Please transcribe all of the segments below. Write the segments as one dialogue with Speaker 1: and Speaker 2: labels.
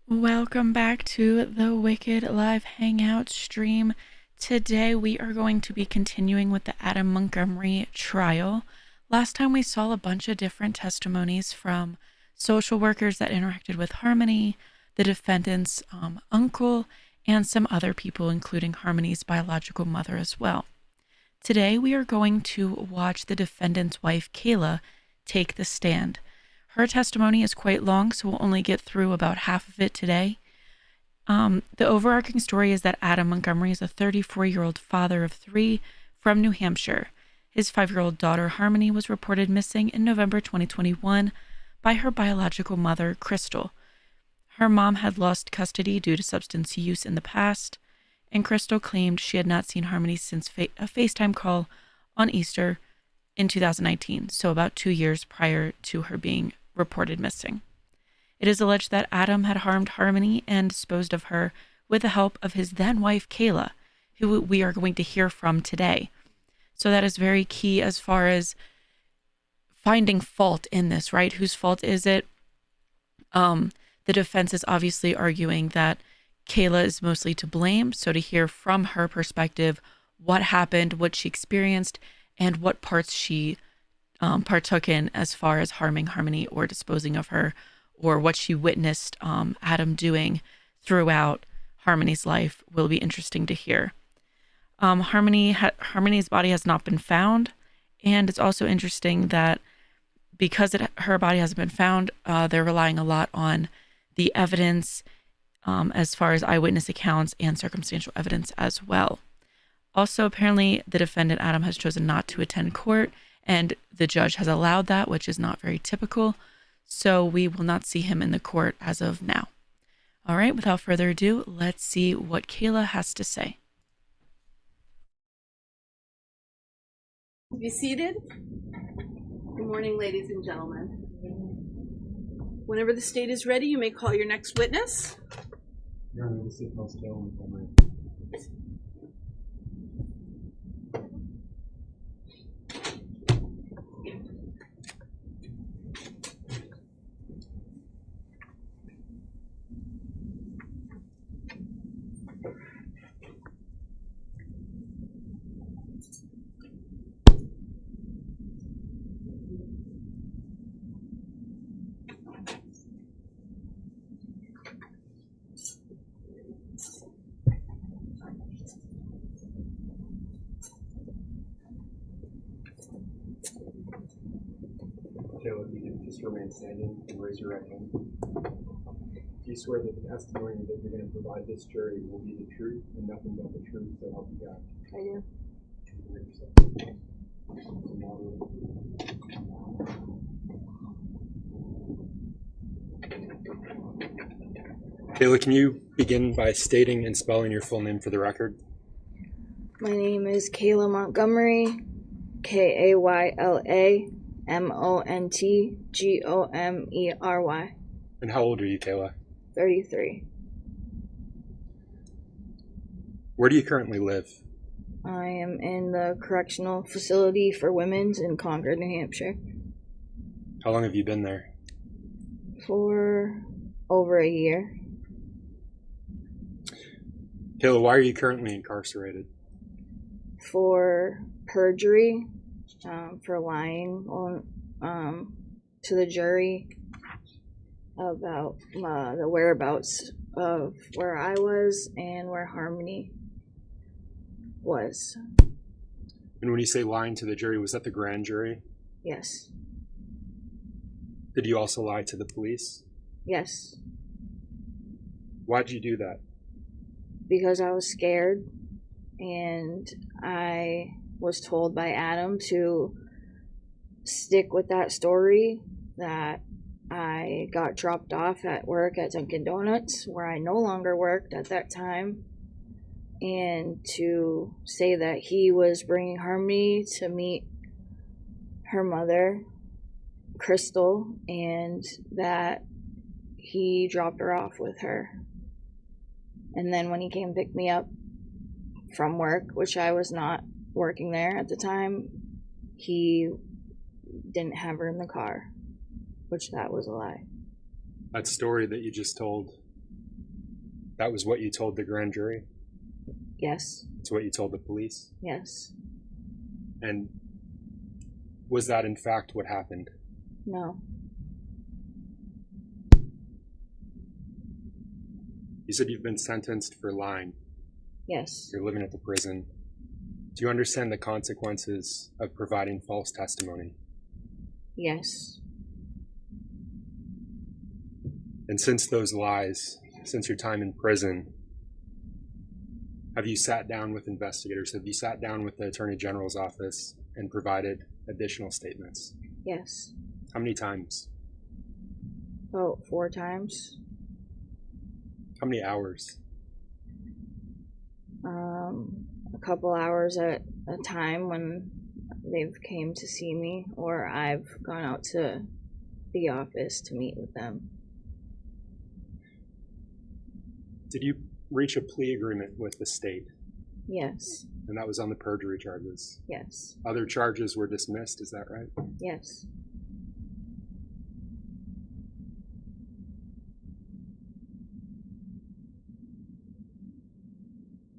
Speaker 1: Welcome back to the Wicked Live Hangout stream. Today we are going to be continuing with the Adam Montgomery trial. Last time we saw a bunch of different testimonies from social workers that interacted with Harmony, the defendant's uncle, and some other people, including Harmony's biological mother as well. Today we are going to watch the defendant's wife, Kayla, take the stand. Her testimony is quite long, so we'll only get through about half of it today. The overarching story is that Adam Montgomery is a 34-year-old father of three from New Hampshire. His 5-year-old daughter, Harmony, was reported missing in November 2021 by her biological mother, Crystal. Her mom had lost custody due to substance use in the past, and Crystal claimed she had not seen Harmony since a FaceTime call on Easter in 2019, so about 2 years prior to her being reported missing. It is alleged that Adam had harmed Harmony and disposed of her with the help of his then wife, Kayla, who we are going to hear from today. So that is very key as far as finding fault in this, right? Whose fault is it? The defense is obviously arguing that Kayla is mostly to blame. So to hear from her perspective what happened, what she experienced, and what parts she partook in as far as harming Harmony or disposing of her, or what she witnessed Adam doing throughout Harmony's life will be interesting to hear. Harmony's body has not been found, and it's also interesting that because her body hasn't been found, they're relying a lot on the evidence as far as eyewitness accounts and circumstantial evidence as well. Also, apparently, the defendant, Adam, has chosen not to attend court, and the judge has allowed that, which is not very typical. So we will not see him in the court as of now. All right, without further ado, let's see what Kayla has to say.
Speaker 2: Be seated. Good morning, ladies and gentlemen. Whenever the state is ready, you may call your next witness.
Speaker 3: Your Honor, this is Montgomery. Joe, if you can just remain standing and raise your right hand. Do you swear that the testimony that you're going to provide this jury will be the truth and nothing but the truth, so help you God?
Speaker 2: I do.
Speaker 3: Kayla, can you begin by stating and spelling your full name for the record?
Speaker 2: My name is Kayla Montgomery, KaylaMontgomery.
Speaker 3: And how old are you, Kayla?
Speaker 2: 33.
Speaker 3: Where do you currently live?
Speaker 2: I am in the correctional facility for women's in Concord, New Hampshire.
Speaker 3: How long have you been there?
Speaker 2: For over a year.
Speaker 3: Kayla, why are you currently incarcerated?
Speaker 2: For perjury, for lying to the jury about the whereabouts of where I was and where Harmony was.
Speaker 3: And when you say lying to the jury, was that the grand jury?
Speaker 2: Yes.
Speaker 3: Did you also lie to the police?
Speaker 2: Yes.
Speaker 3: Why'd you do that?
Speaker 2: Because I was scared, and I was told by Adam to stick with that story, that I got dropped off at work at Dunkin' Donuts, where I no longer worked at that time, and to say that he was bringing Harmony to meet her mother, Crystal, and that he dropped her off with her. And then when he came to pick me up from work, which I was not working there at the time, he didn't have her in the car, which that was a lie.
Speaker 3: That story that you just told, That was what you told the grand jury?
Speaker 2: Yes.
Speaker 3: It's what you told the police?
Speaker 2: Yes.
Speaker 3: And was that in fact what happened?
Speaker 2: No.
Speaker 3: You said you've been sentenced for lying.
Speaker 2: Yes.
Speaker 3: You're living at the prison. Do you understand the consequences of providing false testimony?
Speaker 2: Yes.
Speaker 3: And since those lies, since your time in prison, have you sat down with investigators? Have you sat down with the Attorney General's office and provided additional statements?
Speaker 2: Yes.
Speaker 3: How many times?
Speaker 2: About 4 times.
Speaker 3: How many hours?
Speaker 2: A couple hours at a time when they've came to see me, or I've gone out to the office to meet with them.
Speaker 3: Did you reach a plea agreement with the state?
Speaker 2: Yes.
Speaker 3: And that was on the perjury charges.
Speaker 2: Yes.
Speaker 3: Other charges were dismissed, is that right?
Speaker 2: Yes.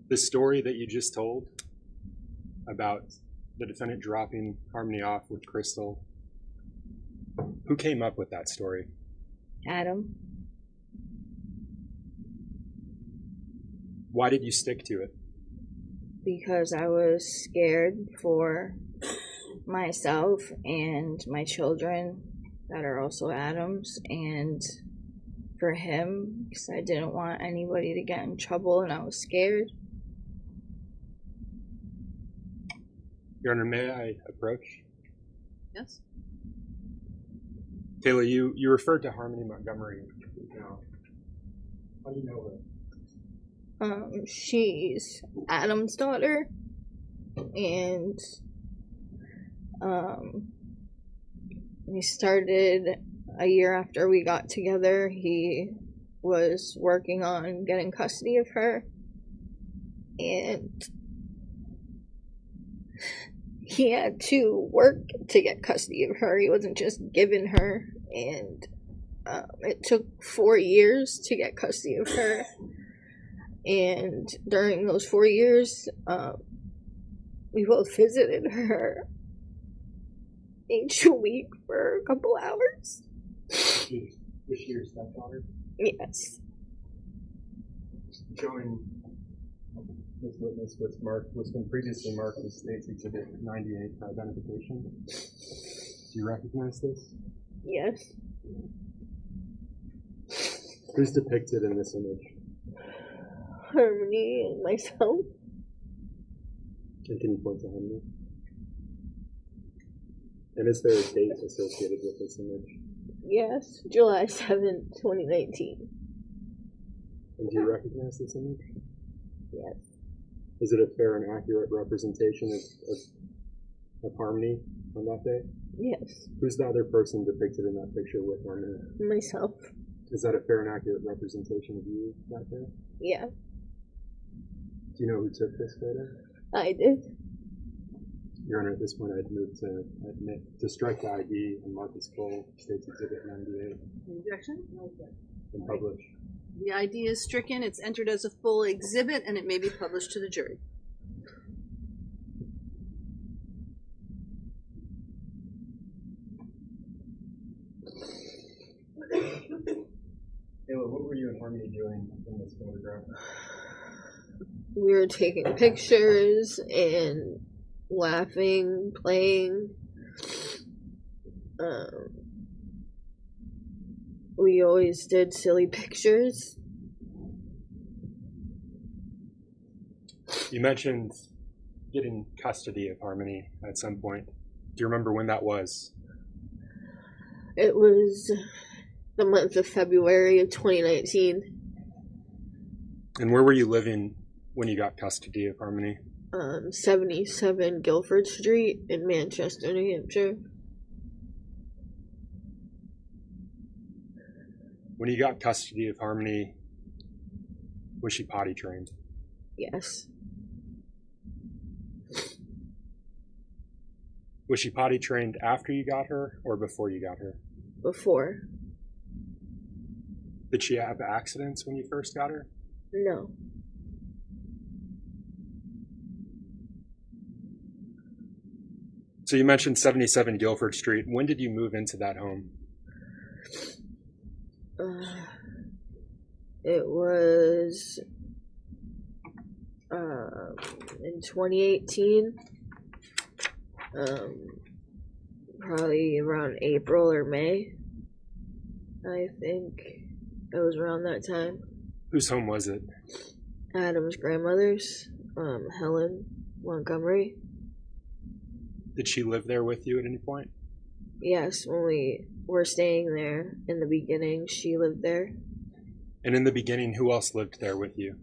Speaker 3: The story that you just told about the defendant dropping Harmony off with Crystal, who came up with that story?
Speaker 2: Adam.
Speaker 3: Why did you stick to it?
Speaker 2: Because I was scared for myself and my children that are also Adam's, and for him, because I didn't want anybody to get in trouble and I was scared.
Speaker 3: Your Honor, may I approach?
Speaker 4: Yes.
Speaker 3: Kayla, you referred to Harmony Montgomery. Now, how do you know her?
Speaker 2: She's Adam's daughter, and we started a year after we got together. He was working on getting custody of her, and he had to work to get custody of her. He wasn't just given her, and it took 4 years to get custody of her. And during those 4 years, we both visited her each week for a couple hours.
Speaker 3: Was she your stepdaughter?
Speaker 2: Yes.
Speaker 3: Showing this witness what's been previously marked as State's Exhibit 98 for identification. Do you recognize this?
Speaker 2: Yes.
Speaker 3: Who's depicted in this image?
Speaker 2: Harmony and myself.
Speaker 3: And can you point to Harmony? And is there a date associated with this image?
Speaker 2: Yes, July 7th, 2019.
Speaker 3: And do you recognize this image?
Speaker 2: Yes.
Speaker 3: Is it a fair and accurate representation of Harmony on that day?
Speaker 2: Yes.
Speaker 3: Who's the other person depicted in that picture with Harmony?
Speaker 2: Myself.
Speaker 3: Is that a fair and accurate representation of you that day?
Speaker 2: Yeah.
Speaker 3: Do you know who took this photo?
Speaker 2: I did.
Speaker 3: Your Honor, at this point I'd move to strike the ID and mark as full State's Exhibit 98
Speaker 4: Objection? No objection.
Speaker 3: and publish.
Speaker 4: The ID is stricken, it's entered as a full exhibit, and it may be published to the jury.
Speaker 3: Ayla, what were you and Harmony doing in this photograph?
Speaker 2: We were taking pictures and laughing, playing. We always did silly pictures.
Speaker 3: You mentioned getting custody of Harmony at some point. Do you remember when that was?
Speaker 2: It was the month of February of 2019.
Speaker 3: And where were you living when you got custody of Harmony?
Speaker 2: 77 Guilford Street in Manchester, New Hampshire.
Speaker 3: When you got custody of Harmony, was she potty trained?
Speaker 2: Yes.
Speaker 3: Was she potty trained after you got her or before you got her?
Speaker 2: Before.
Speaker 3: Did she have accidents when you first got her?
Speaker 2: No.
Speaker 3: So you mentioned 77 Guilford Street. When did you move into that home?
Speaker 2: It was in 2018. Probably around April or May. I think it was around that time.
Speaker 3: Whose home was it?
Speaker 2: Adam's grandmother's, Helen Montgomery.
Speaker 3: Did she live there with you at any point?
Speaker 2: Yes, when we were staying there in the beginning, she lived there.
Speaker 3: And in the beginning, who else lived there with you?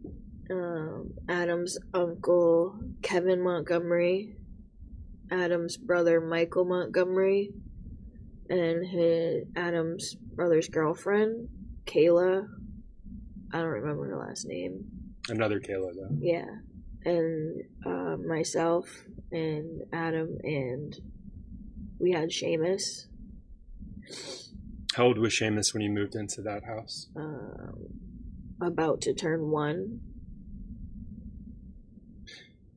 Speaker 2: Adam's uncle, Kevin Montgomery, Adam's brother, Michael Montgomery, and Adam's brother's girlfriend, Kayla. I don't remember her last name.
Speaker 3: Another Kayla, though.
Speaker 2: Yeah. And myself and Adam, and we had Seamus.
Speaker 3: How old was Seamus when you moved into that house?
Speaker 2: About to turn 1.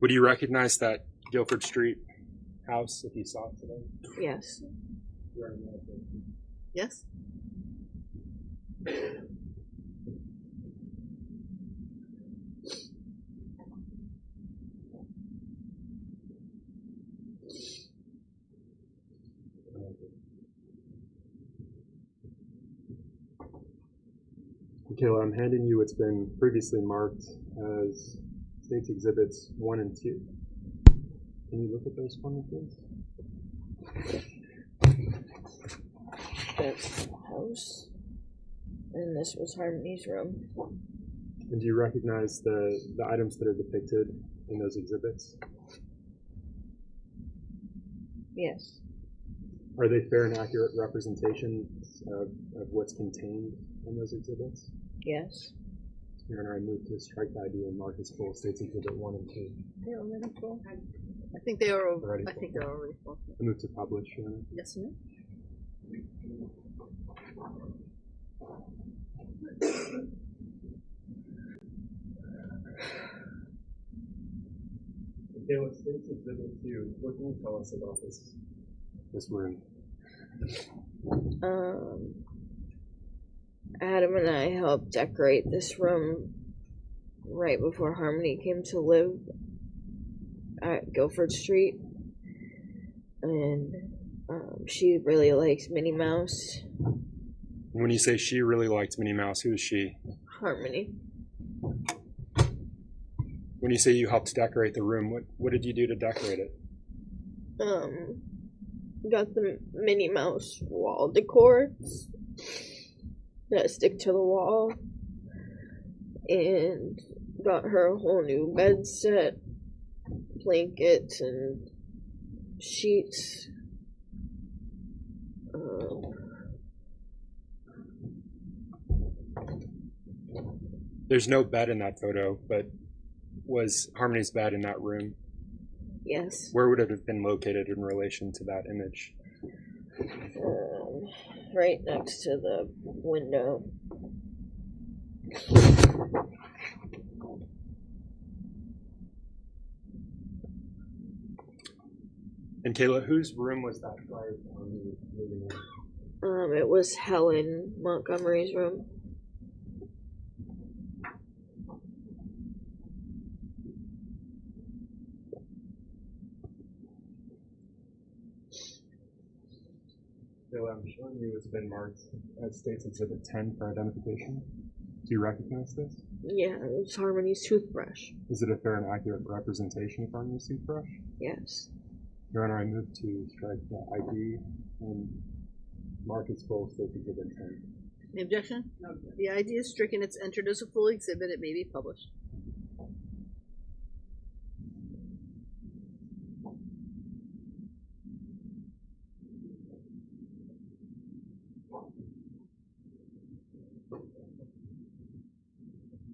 Speaker 3: Would you recognize that Guilford Street house if you saw it today?
Speaker 2: Yes.
Speaker 4: Yes?
Speaker 3: Kayla, I'm handing you what's been previously marked as State's Exhibits 1 and 2. Can you look at those for me, please?
Speaker 2: That's the house. And this was Harmony's room.
Speaker 3: And do you recognize the items that are depicted in those exhibits?
Speaker 2: Yes.
Speaker 3: Are they fair and accurate representations of what's contained in those exhibits?
Speaker 2: Yes.
Speaker 3: Your Honor, I move to strike the ID and mark as full State's Exhibit 1 and 2.
Speaker 4: They're already full. I think they are.
Speaker 3: Already
Speaker 4: I think
Speaker 3: full.
Speaker 4: they're already full.
Speaker 3: I move to publish, Your Honor.
Speaker 4: Yes, ma'am.
Speaker 3: Kayla, State's Exhibit 2, what can you tell us about this room?
Speaker 2: Adam and I helped decorate this room right before Harmony came to live at Guilford Street. And she really likes Minnie Mouse.
Speaker 3: When you say she really liked Minnie Mouse, who is she?
Speaker 2: Harmony.
Speaker 3: When you say you helped decorate the room, what did you do to decorate it?
Speaker 2: Got the Minnie Mouse wall decors that stick to the wall, and got her a whole new bed set, blankets and sheets.
Speaker 3: There's no bed in that photo, but was Harmony's bed in that room?
Speaker 2: Yes.
Speaker 3: Where would it have been located in relation to that image?
Speaker 2: Right next to the window.
Speaker 3: And Kayla, whose room was that prior to Harmony moving in?
Speaker 2: It was Helen Montgomery's room.
Speaker 3: Kayla, I'm showing you it's been marked as State's Exhibit 10 for identification. Do you recognize this?
Speaker 2: Yeah, it was Harmony's toothbrush.
Speaker 3: Is it a fair and accurate representation of Harmony's toothbrush?
Speaker 2: Yes.
Speaker 3: Your Honor, I move to strike the ID and mark as full State's Exhibit 10.
Speaker 4: Any objection? No. The ID is stricken. It's entered as a full exhibit. It may be published.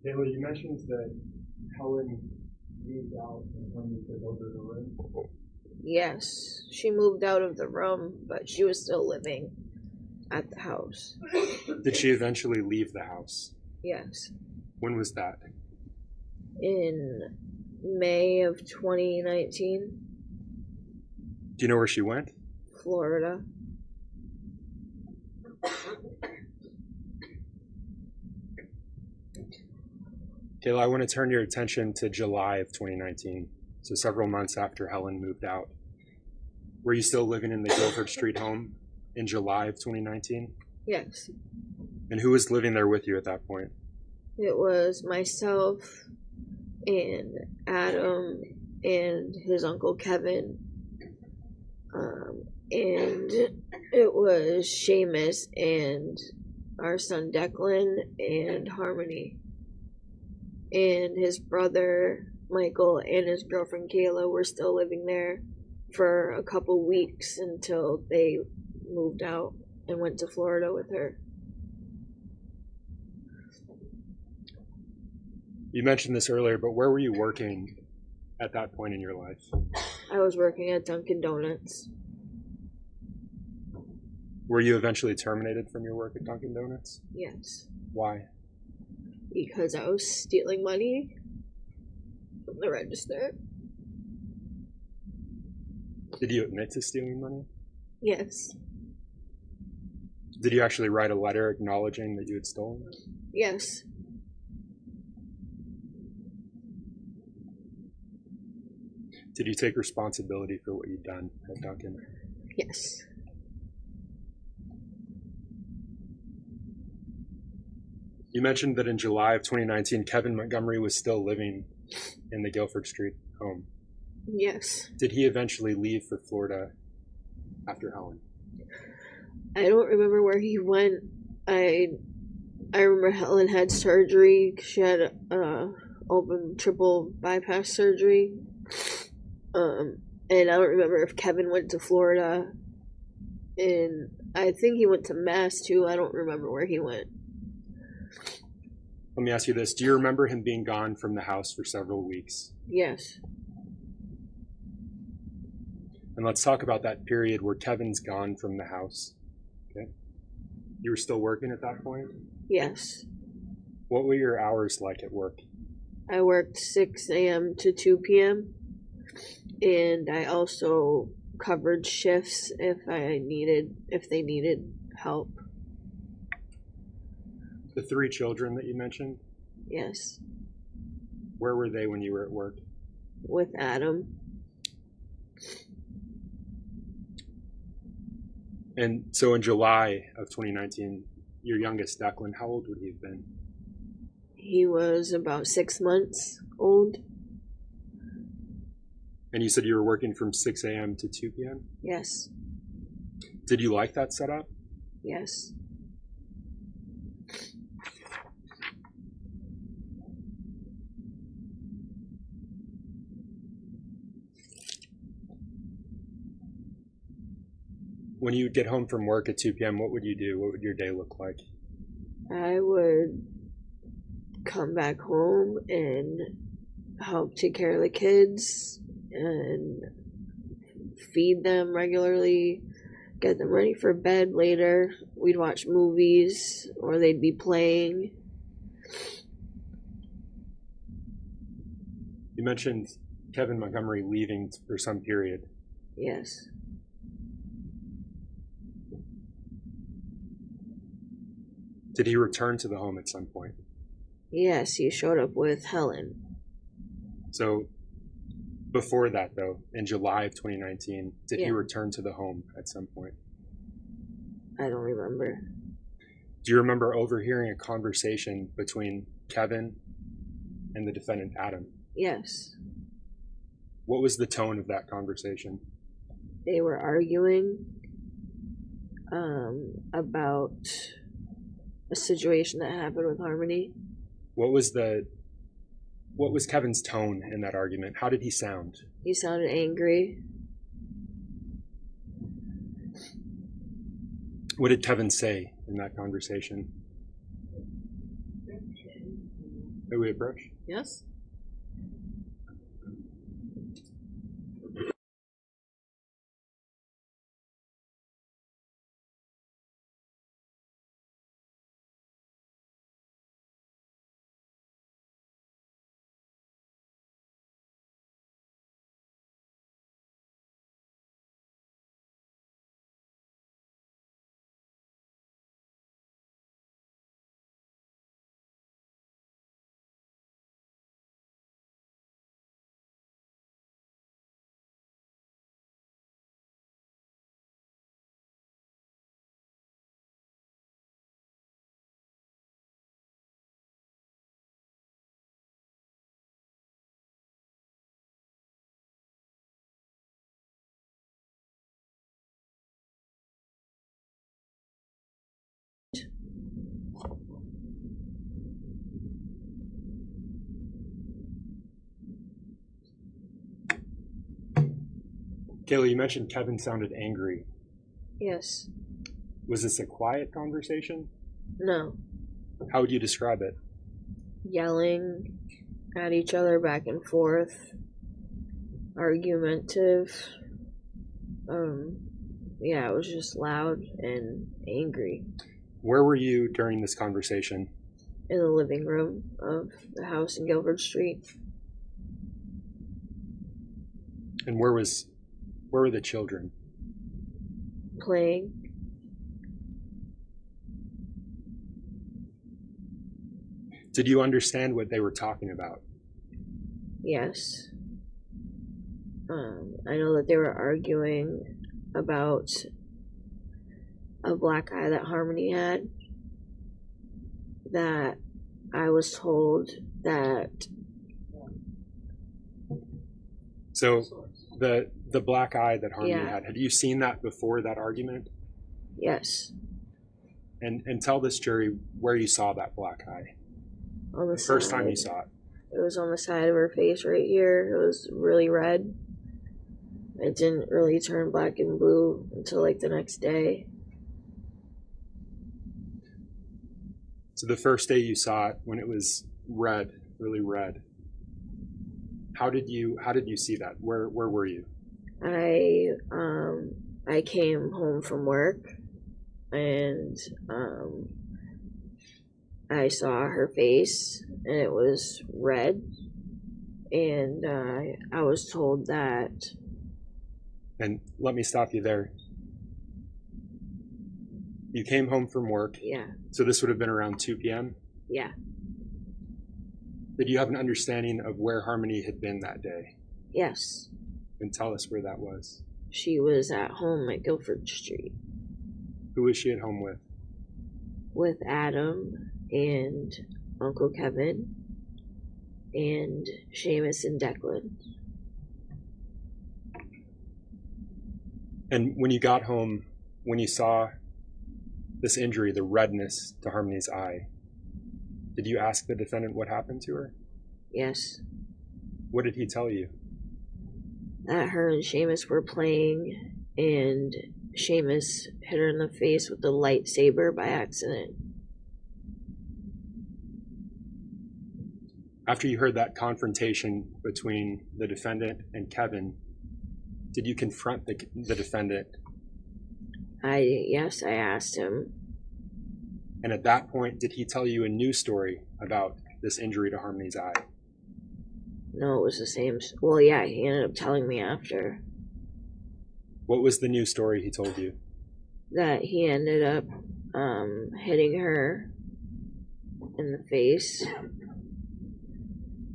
Speaker 3: Kayla, you mentioned that Helen moved out and Harmony took over the room.
Speaker 2: Yes, she moved out of the room, but she was still living at the house.
Speaker 3: Did she eventually leave the house?
Speaker 2: Yes.
Speaker 3: When was that?
Speaker 2: in May of 2019,
Speaker 3: Do you know where she went?
Speaker 2: Florida.
Speaker 3: Kayla, I want to turn your attention to July of 2019, so several months after Helen moved out. Were you still living in the Guilford Street home in July of 2019?
Speaker 2: Yes.
Speaker 3: And who was living there with you at that point?
Speaker 2: It was myself and Adam and his uncle Kevin. And it was Seamus and our son Declan and Harmony. And his brother Michael and his girlfriend Kayla were still living there for a couple weeks until they moved out and went to Florida with her.
Speaker 3: You mentioned this earlier, but where were you working at that point in your life?
Speaker 2: I was working at Dunkin' Donuts.
Speaker 3: Were you eventually terminated from your work at Dunkin' Donuts?
Speaker 2: Yes.
Speaker 3: Why?
Speaker 2: Because I was stealing money from the register.
Speaker 3: Did you admit to stealing money?
Speaker 2: Yes.
Speaker 3: Did you actually write a letter acknowledging that you had stolen it?
Speaker 2: Yes.
Speaker 3: Did you take responsibility for what you'd done at Dunkin'?
Speaker 2: Yes.
Speaker 3: You mentioned that in July of 2019, Kevin Montgomery was still living in the Guilford Street home.
Speaker 2: Yes.
Speaker 3: Did he eventually leave for Florida after Helen?
Speaker 2: I don't remember where he went. I remember Helen had surgery. She had open triple bypass surgery. And I don't remember if Kevin went to Florida. And I think he went to Mass too. I don't remember where he went.
Speaker 3: Let me ask you this. Do you remember him being gone from the house for several weeks?
Speaker 2: Yes.
Speaker 3: And let's talk about that period where Kevin's gone from the house. Okay. You were still working at that point?
Speaker 2: Yes.
Speaker 3: What were your hours like at work?
Speaker 2: I worked 6 a.m. to 2 p.m. And I also covered shifts if they needed help.
Speaker 3: The 3 children that you mentioned,
Speaker 2: Yes.
Speaker 3: where were they when you were at work?
Speaker 2: With Adam.
Speaker 3: And so in July of 2019, your youngest, Declan, how old would he have been?
Speaker 2: He was about 6 months old.
Speaker 3: And you said you were working from 6 a.m. to 2 p.m.?
Speaker 2: Yes.
Speaker 3: Did you like that setup?
Speaker 2: Yes.
Speaker 3: When you get home from work at 2 p.m., what would you do? What would your day look like?
Speaker 2: I would come back home and help take care of the kids and feed them regularly, get them ready for bed later. We'd watch movies or they'd be playing.
Speaker 3: You mentioned Kevin Montgomery leaving for some period.
Speaker 2: Yes.
Speaker 3: Did he return to the home at some point?
Speaker 2: Yes, he showed up with Helen.
Speaker 3: So before that, though, in July of 2019, did he
Speaker 2: Yeah.
Speaker 3: return to the home at some point?
Speaker 2: I don't remember.
Speaker 3: Do you remember overhearing a conversation between Kevin and the defendant, Adam?
Speaker 2: Yes.
Speaker 3: What was the tone of that conversation?
Speaker 2: They were arguing about a situation that happened with Harmony.
Speaker 3: What was Kevin's tone in that argument? How did he sound?
Speaker 2: He sounded angry.
Speaker 3: What did Kevin say in that conversation? May we approach?
Speaker 4: Yes?
Speaker 3: Kayla, you mentioned Kevin sounded angry.
Speaker 2: Yes.
Speaker 3: Was this a quiet conversation?
Speaker 2: No.
Speaker 3: How would you describe it?
Speaker 2: Yelling at each other back and forth. Argumentative. Yeah, it was just loud and angry.
Speaker 3: Where were you during this conversation?
Speaker 2: In the living room of the house in Guilford Street.
Speaker 3: And where were the children?
Speaker 2: Playing.
Speaker 3: Did you understand what they were talking about?
Speaker 2: Yes. I know that they were arguing about a black eye that Harmony had. That I was told that.
Speaker 3: So the black eye that Harmony
Speaker 2: Yeah.
Speaker 3: had you seen that before that argument?
Speaker 2: Yes.
Speaker 3: And tell this jury where you saw that black eye.
Speaker 2: On the
Speaker 3: First
Speaker 2: side.
Speaker 3: time you saw it.
Speaker 2: It was on the side of her face right here. It was really red. It didn't really turn black and blue until like the next day.
Speaker 3: So the first day you saw it, when it was red, really red, how did you see that? Where were you?
Speaker 2: I came home from work and I saw her face and it was red, and I was told that.
Speaker 3: And let me stop you there. You came home from work.
Speaker 2: Yeah.
Speaker 3: So this would have been around 2 p.m.?
Speaker 2: Yeah.
Speaker 3: Did you have an understanding of where Harmony had been that day?
Speaker 2: Yes.
Speaker 3: And tell us where that was.
Speaker 2: She was at home at Guilford Street
Speaker 3: Who was she at home with?
Speaker 2: with Adam and Uncle Kevin and Seamus and Declan.
Speaker 3: And when you got home, when you saw this injury, the redness to Harmony's eye, did you ask the defendant what happened to her?
Speaker 2: Yes.
Speaker 3: What did he tell you?
Speaker 2: That her and Seamus were playing and Seamus hit her in the face with the lightsaber by accident.
Speaker 3: After you heard that confrontation between the defendant and Kevin, did you confront the defendant?
Speaker 2: Yes, I asked him.
Speaker 3: And at that point, did he tell you a new story about this injury to Harmony's eye?
Speaker 2: No, it was the same. Well, yeah, he ended up telling me after
Speaker 3: What was the new story he told you?
Speaker 2: that he ended up hitting her in the face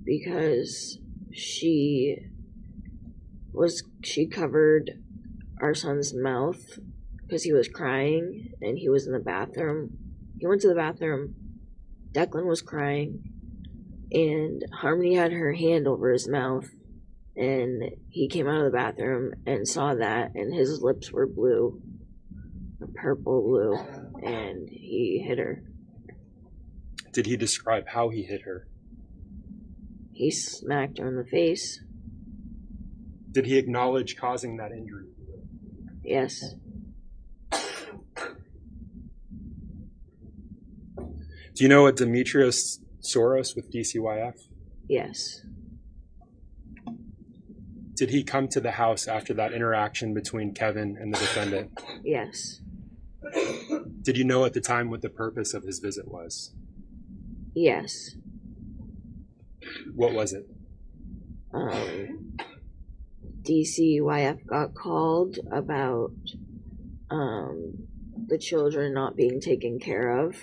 Speaker 2: because she covered our son's mouth because he was crying and he was in the bathroom. He went to the bathroom. Declan was crying and Harmony had her hand over his mouth, and he came out of the bathroom and saw that, and his lips were blue, purple blue, and he hit her.
Speaker 3: Did he describe how he hit her?
Speaker 2: He smacked her in the face.
Speaker 3: Did he acknowledge causing that injury?
Speaker 2: Yes.
Speaker 3: Do you know a Demetrius Soros with DCYF?
Speaker 2: Yes.
Speaker 3: Did he come to the house after that interaction between Kevin and the defendant?
Speaker 2: Yes.
Speaker 3: Did you know at the time what the purpose of his visit was?
Speaker 2: Yes.
Speaker 3: What was it?
Speaker 2: DCYF got called about the children not being taken care of,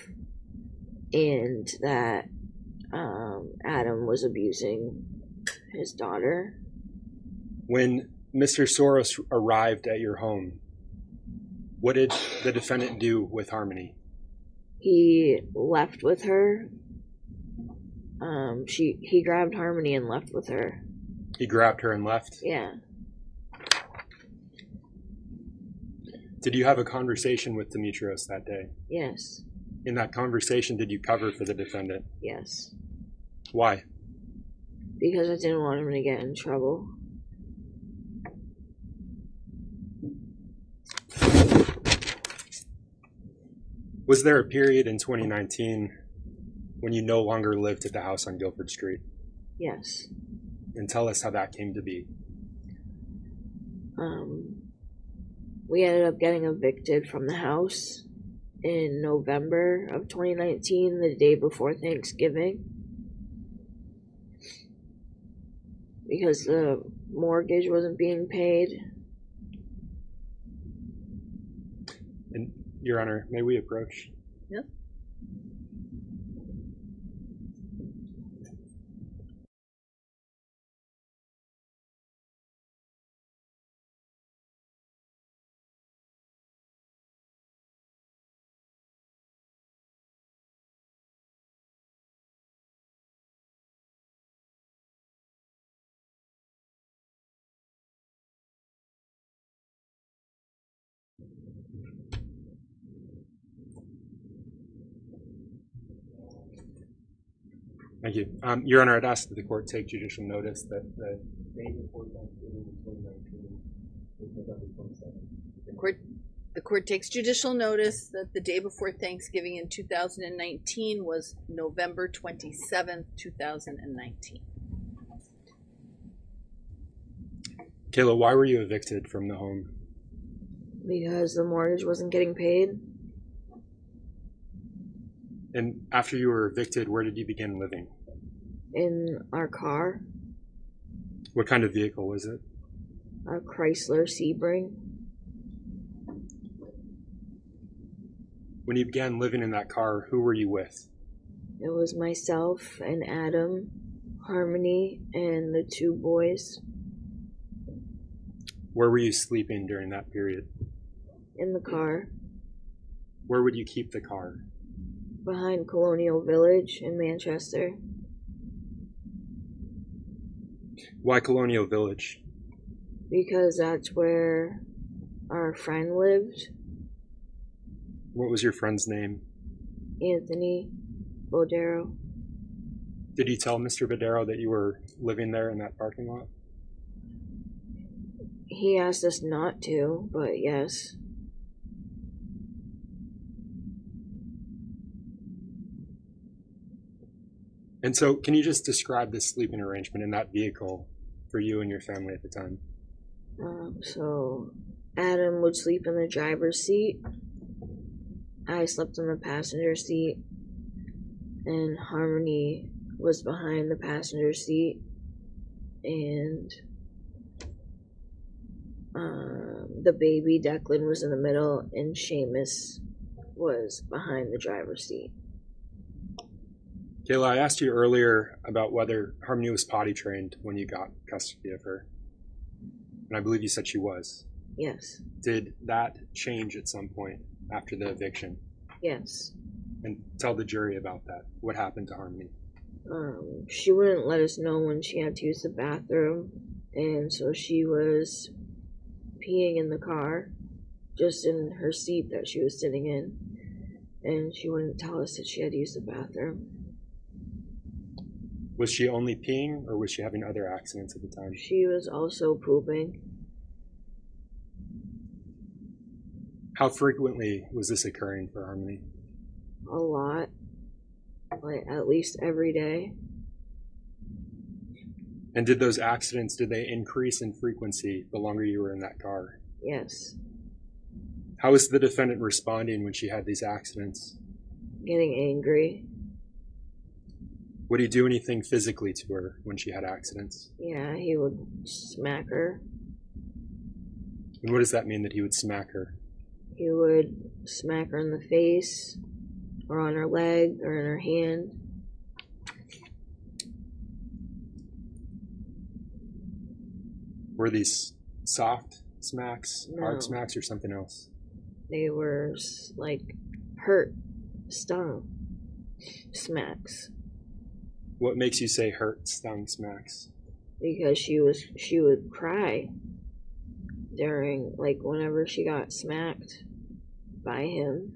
Speaker 2: and that Adam was abusing his daughter.
Speaker 3: When Mr. Soros arrived at your home, what did the defendant do with Harmony?
Speaker 2: He left with her. He grabbed Harmony and left with her.
Speaker 3: He grabbed her and left?
Speaker 2: Yeah.
Speaker 3: Did you have a conversation with Demetrios that day?
Speaker 2: Yes.
Speaker 3: In that conversation, did you cover for the defendant?
Speaker 2: Yes.
Speaker 3: Why?
Speaker 2: Because I didn't want him to get in trouble.
Speaker 3: Was there a period in 2019 when you no longer lived at the house on Guilford Street?
Speaker 2: Yes.
Speaker 3: And tell us how that came to be.
Speaker 2: We ended up getting evicted from the house in November of 2019, the day before Thanksgiving, because the mortgage wasn't being paid.
Speaker 3: And Your Honor, may we approach?
Speaker 4: Yep.
Speaker 3: Thank you. Your Honor, I'd ask that the court take judicial notice that the day before Thanksgiving in 2019 was November 27th.
Speaker 4: The court takes judicial notice that the day before Thanksgiving in 2019 was November 27th, 2019.
Speaker 3: Kayla, why were you evicted from the home?
Speaker 2: Because the mortgage wasn't getting paid.
Speaker 3: And after you were evicted, where did you begin living?
Speaker 2: In our car,
Speaker 3: What kind of vehicle was it?
Speaker 2: a Chrysler Sebring.
Speaker 3: When you began living in that car, who were you with?
Speaker 2: It was myself and Adam, Harmony, and the two boys
Speaker 3: Where were you sleeping during that period?
Speaker 2: in the car
Speaker 3: Where would you keep the car?
Speaker 2: behind Colonial Village in Manchester.
Speaker 3: Why Colonial Village?
Speaker 2: Because that's where our friend lived,
Speaker 3: What was your friend's name?
Speaker 2: Anthony Bodero.
Speaker 3: Did you tell Mr. Badero that you were living there in that parking lot?
Speaker 2: He asked us not to, but yes.
Speaker 3: And so, can you just describe the sleeping arrangement in that vehicle for you and your family at the time?
Speaker 2: So Adam would sleep in the driver's seat. I slept in the passenger seat, and Harmony was behind the passenger seat, and the baby Declan was in the middle, and Seamus was behind the driver's seat.
Speaker 3: Kayla, I asked you earlier about whether Harmony was potty trained when you got custody of her. And I believe you said she was.
Speaker 2: Yes.
Speaker 3: Did that change at some point after the eviction?
Speaker 2: Yes.
Speaker 3: And tell the jury about that. What happened to Harmony?
Speaker 2: She wouldn't let us know when she had to use the bathroom, and so she was peeing in the car, just in her seat that she was sitting in, and she wouldn't tell us that she had to use the bathroom.
Speaker 3: Was she only peeing, or was she having other accidents at the time?
Speaker 2: She was also pooping.
Speaker 3: How frequently was this occurring for Harmony?
Speaker 2: A lot. Like, at least every day.
Speaker 3: And did those accidents, did they increase in frequency the longer you were in that car?
Speaker 2: Yes.
Speaker 3: How was the defendant responding when she had these accidents?
Speaker 2: Getting angry.
Speaker 3: Would he do anything physically to her when she had accidents?
Speaker 2: Yeah, he would smack her.
Speaker 3: And what does that mean, that he would smack her?
Speaker 2: He would smack her in the face, or on her leg, or in her hand.
Speaker 3: Were these soft smacks,
Speaker 2: No.
Speaker 3: hard smacks, or something else?
Speaker 2: They were, like, hurt, stung smacks.
Speaker 3: What makes you say hurt, stung smacks?
Speaker 2: Because she would cry during, like, whenever she got smacked by him,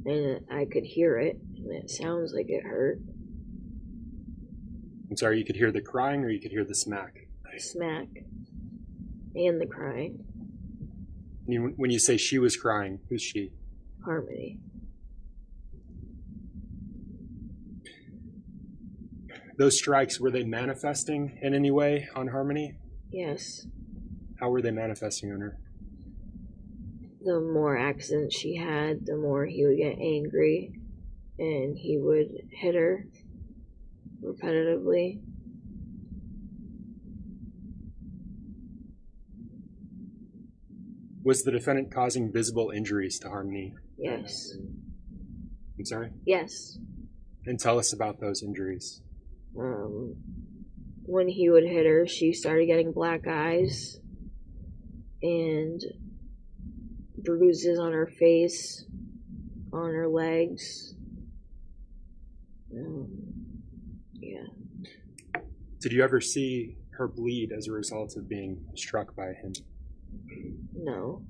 Speaker 2: and I could hear it, and it sounds like it hurt.
Speaker 3: I'm sorry, you could hear the crying or you could hear the smack?
Speaker 2: Smack and the crying.
Speaker 3: When you say she was crying, who's she?
Speaker 2: Harmony.
Speaker 3: Those strikes, were they manifesting in any way on Harmony?
Speaker 2: Yes.
Speaker 3: How were they manifesting on her?
Speaker 2: The more accidents she had, the more he would get angry and he would hit her repetitively.
Speaker 3: Was the defendant causing visible injuries to Harmony?
Speaker 2: Yes.
Speaker 3: I'm sorry?
Speaker 2: Yes.
Speaker 3: And tell us about those injuries.
Speaker 2: When he would hit her, she started getting black eyes and bruises on her face, on her legs. Yeah.
Speaker 3: Did you ever see her bleed as a result of being struck by him?
Speaker 2: No,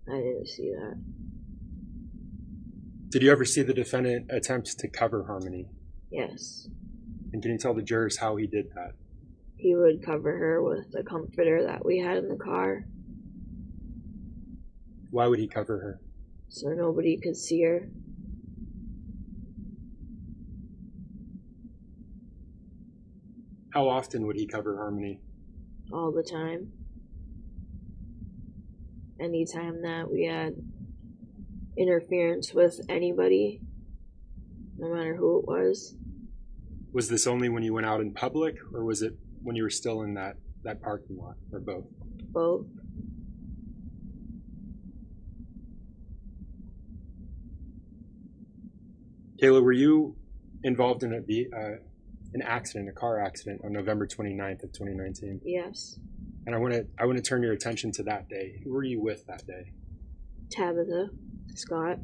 Speaker 2: I didn't see that.
Speaker 3: Did you ever see the defendant attempt to cover Harmony?
Speaker 2: Yes.
Speaker 3: And can you tell the jurors how he did that?
Speaker 2: He would cover her with the comforter that we had in the car
Speaker 3: Why would he cover her?
Speaker 2: so nobody could see her.
Speaker 3: How often would he cover Harmony?
Speaker 2: All the time. Anytime that we had interference with anybody, no matter who it was.
Speaker 3: Was this only when you went out in public, or was it when you were still in that parking lot, or both?
Speaker 2: Both.
Speaker 3: Kayla, were you involved in an accident, a car accident, on November 29th of 2019?
Speaker 2: Yes.
Speaker 3: And I want to turn your attention to that day. Who were you with that day?
Speaker 2: Tabitha Scott.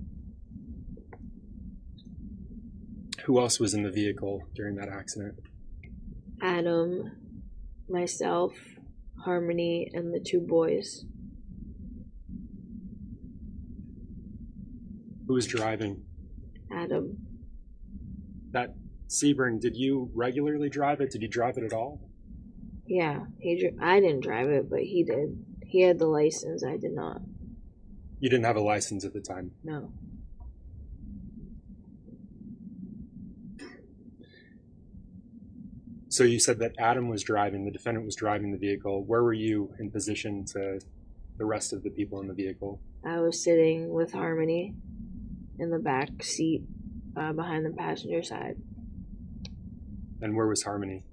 Speaker 3: Who else was in the vehicle during that accident?
Speaker 2: Adam, myself, Harmony, and the two boys.
Speaker 3: Who was driving?
Speaker 2: Adam.
Speaker 3: That Sebring, did you regularly drive it? Did you drive it at all?
Speaker 2: Yeah, I didn't drive it, but he did. He had the license, I did not.
Speaker 3: You didn't have a license at the time.
Speaker 2: No.
Speaker 3: So you said that Adam was driving, the defendant was driving the vehicle. Where were you in position to the rest of the people in the vehicle?
Speaker 2: I was sitting with Harmony in the back seat behind the passenger side.
Speaker 3: And where was Harmony?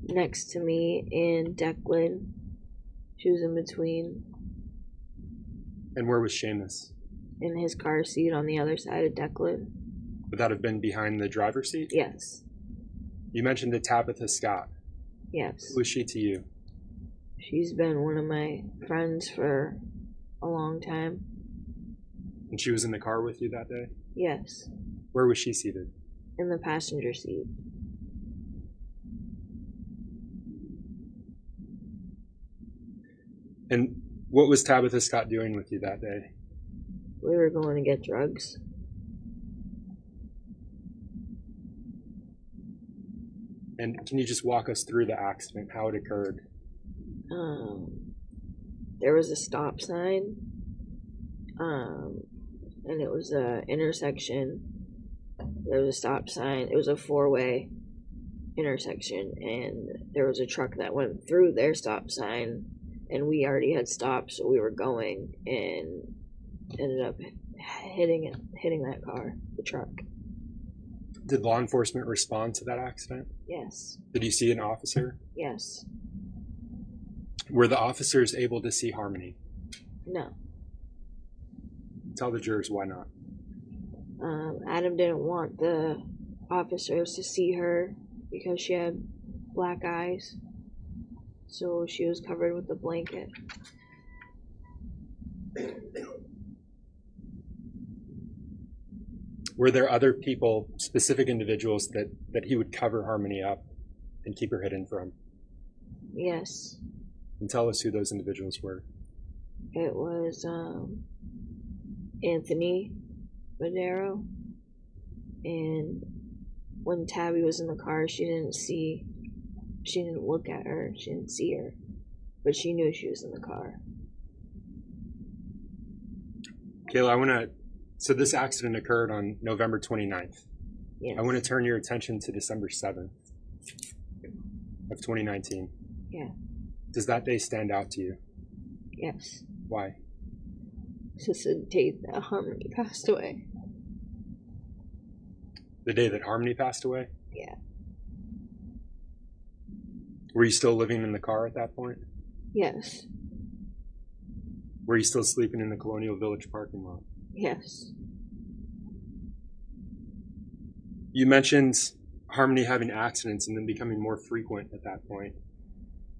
Speaker 2: Next to me and Declan. She was in between.
Speaker 3: And where was Seamus?
Speaker 2: In his car seat on the other side of Declan.
Speaker 3: Would that have been behind the driver's seat?
Speaker 2: Yes.
Speaker 3: You mentioned the Tabitha Scott.
Speaker 2: Yes.
Speaker 3: Who was she to you?
Speaker 2: She's been one of my friends for a long time.
Speaker 3: And she was in the car with you that day?
Speaker 2: Yes.
Speaker 3: Where was she seated?
Speaker 2: In the passenger seat.
Speaker 3: And what was Tabitha Scott doing with you that day?
Speaker 2: We were going to get drugs.
Speaker 3: And can you just walk us through the accident, how it occurred?
Speaker 2: There was a stop sign, and it was a intersection. There was a stop sign. It was a four-way intersection, and there was a truck that went through their stop sign, and we already had stopped, so we were going, and ended up hitting that car, the truck.
Speaker 3: Did law enforcement respond to that accident?
Speaker 2: Yes.
Speaker 3: Did you see an officer?
Speaker 2: Yes.
Speaker 3: Were the officers able to see Harmony?
Speaker 2: No.
Speaker 3: Tell the jurors why not.
Speaker 2: Adam didn't want the officers to see her because she had black eyes, so she was covered with a blanket.
Speaker 3: Were there other people, specific individuals, that he would cover Harmony up and keep her hidden from?
Speaker 2: Yes.
Speaker 3: And tell us who those individuals were.
Speaker 2: It was Anthony Madero, and when Tabby was in the car, she didn't look at her, she didn't see her, but she knew she was in the car.
Speaker 3: Kayla, so this accident occurred on November 29th.
Speaker 2: Yes.
Speaker 3: I want to turn your attention to December 7th. of 2019.
Speaker 2: Yeah.
Speaker 3: Does that day stand out to you?
Speaker 2: Yes.
Speaker 3: Why?
Speaker 2: Since the date that Harmony passed away.
Speaker 3: The day that Harmony passed away?
Speaker 2: Yeah.
Speaker 3: Were you still living in the car at that point?
Speaker 2: Yes.
Speaker 3: Were you still sleeping in the Colonial Village parking lot?
Speaker 2: Yes.
Speaker 3: You mentioned Harmony having accidents and then becoming more frequent at that point.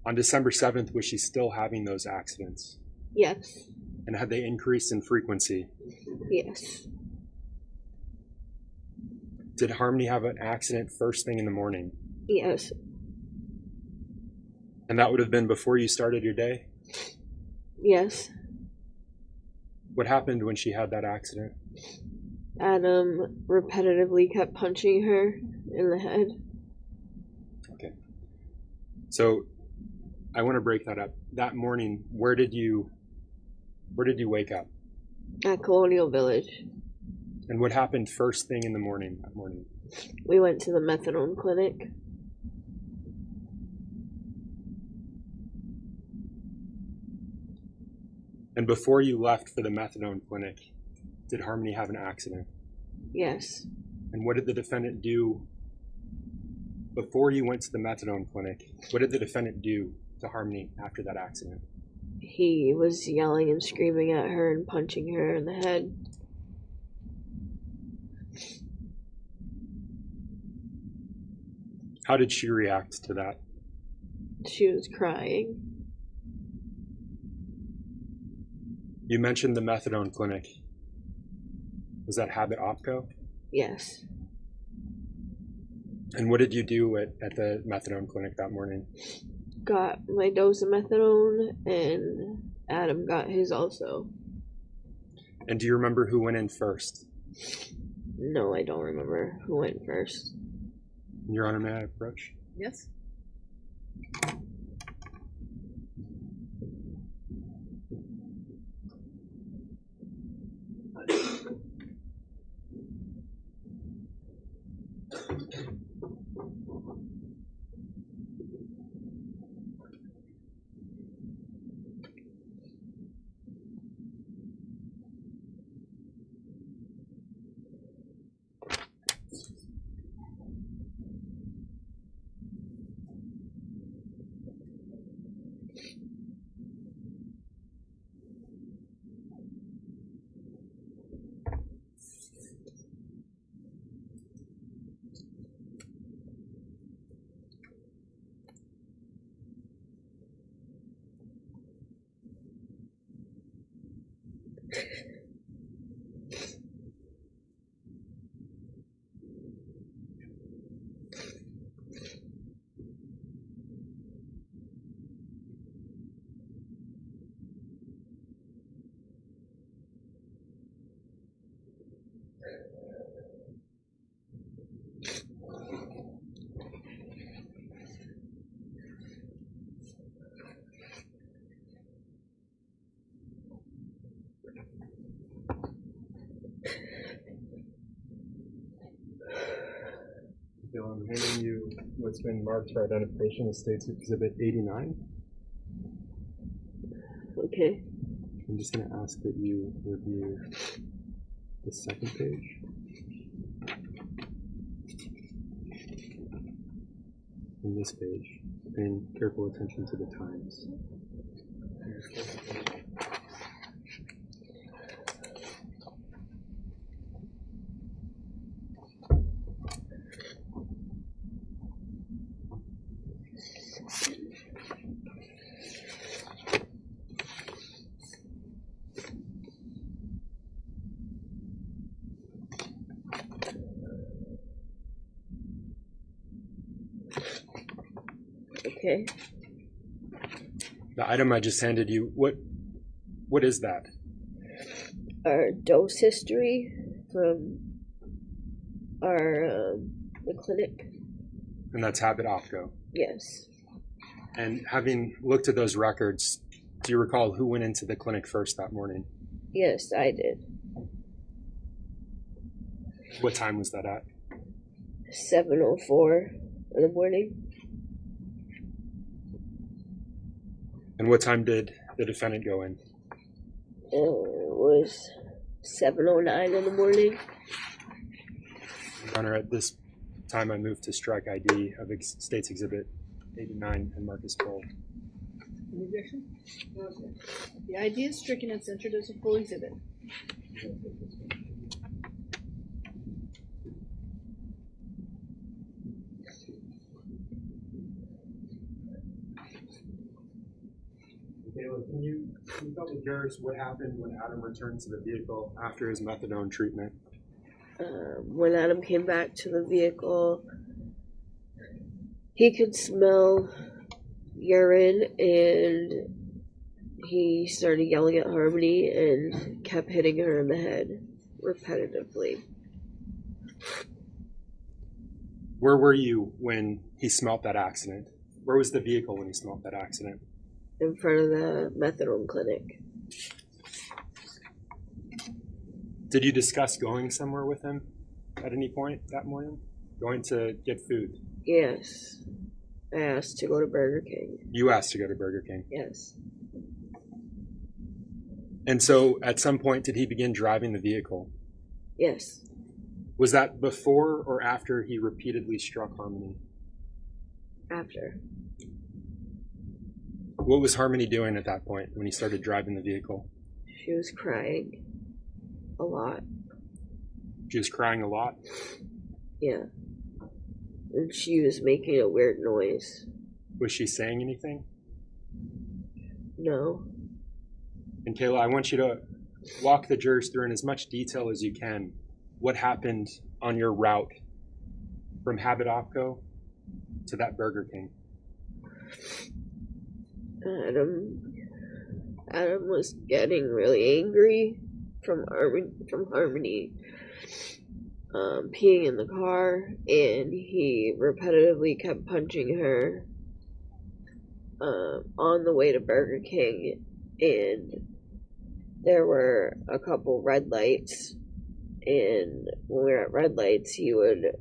Speaker 3: On December 7th, was she still having those accidents?
Speaker 2: Yes.
Speaker 3: And had they increased in frequency?
Speaker 2: Yes.
Speaker 3: Did Harmony have an accident first thing in the morning?
Speaker 2: Yes.
Speaker 3: And that would have been before you started your day?
Speaker 2: Yes.
Speaker 3: What happened when she had that accident?
Speaker 2: Adam repetitively kept punching her in the head.
Speaker 3: Okay. So I want to break that up. That morning, where did you wake up?
Speaker 2: At Colonial Village.
Speaker 3: And what happened first thing in the morning that morning?
Speaker 2: We went to the methadone clinic.
Speaker 3: And before you left for the methadone clinic, did Harmony have an accident?
Speaker 2: Yes.
Speaker 3: And what did the defendant do before you went to the methadone clinic? What did the defendant do to Harmony after that accident?
Speaker 2: He was yelling and screaming at her and punching her in the head.
Speaker 3: How did she react to that?
Speaker 2: She was crying.
Speaker 3: You mentioned the methadone clinic. Was that Habit Opco?
Speaker 2: Yes.
Speaker 3: And what did you do at the methadone clinic that morning?
Speaker 2: Got my dose of methadone, and Adam got his also.
Speaker 3: And do you remember who went in first?
Speaker 2: No, I don't remember who went first.
Speaker 3: Your Honor, may I approach?
Speaker 4: Yes.
Speaker 3: Bill, I'm handing you what's been marked for identification as State's Exhibit 89.
Speaker 2: Okay.
Speaker 3: I'm just going to ask that you review the second page. And this page, paying careful attention to the times.
Speaker 2: Okay.
Speaker 3: The item I just handed you, what is that?
Speaker 2: Our dose history from the clinic.
Speaker 3: And that's Habit Opco.
Speaker 2: Yes.
Speaker 3: And having looked at those records, do you recall who went into the clinic first that morning?
Speaker 2: Yes, I did.
Speaker 3: What time was that at?
Speaker 2: 7:04 in the morning.
Speaker 3: And what time did the defendant go in?
Speaker 5: It was 7:09 in the morning.
Speaker 3: Your Honor, at this time I move to strike ID of State's Exhibit 89 and Marcus Cole.
Speaker 4: Any objection? Okay. The ID is stricken and entered as a full exhibit.
Speaker 3: Caleb, can you tell the jurors what happened when Adam returned to the vehicle after his methadone treatment?
Speaker 5: When Adam came back to the vehicle, he could smell urine, and he started yelling at Harmony and kept hitting her in the head repetitively.
Speaker 3: Where were you when he smelt that accident? Where was the vehicle when he smelt that accident?
Speaker 5: In front of the methadone clinic.
Speaker 3: Did you discuss going somewhere with him at any point that morning? Going to get food?
Speaker 5: Yes. I asked to go to Burger King.
Speaker 3: You asked to go to Burger King.
Speaker 5: Yes.
Speaker 3: And so at some point, did he begin driving the vehicle?
Speaker 5: Yes.
Speaker 3: Was that before or after he repeatedly struck Harmony?
Speaker 5: After.
Speaker 3: What was Harmony doing at that point when he started driving the vehicle?
Speaker 5: She was crying a lot.
Speaker 3: She was crying a lot?
Speaker 5: Yeah. And she was making a weird noise.
Speaker 3: Was she saying anything?
Speaker 5: No.
Speaker 3: And Kayla, I want you to walk the jurors through in as much detail as you can what happened on your route from Habit Opco to that Burger King.
Speaker 5: Adam was getting really angry from Harmony peeing in the car, and he repetitively kept punching her on the way to Burger King, and there were a couple red lights, and when we were at red lights he would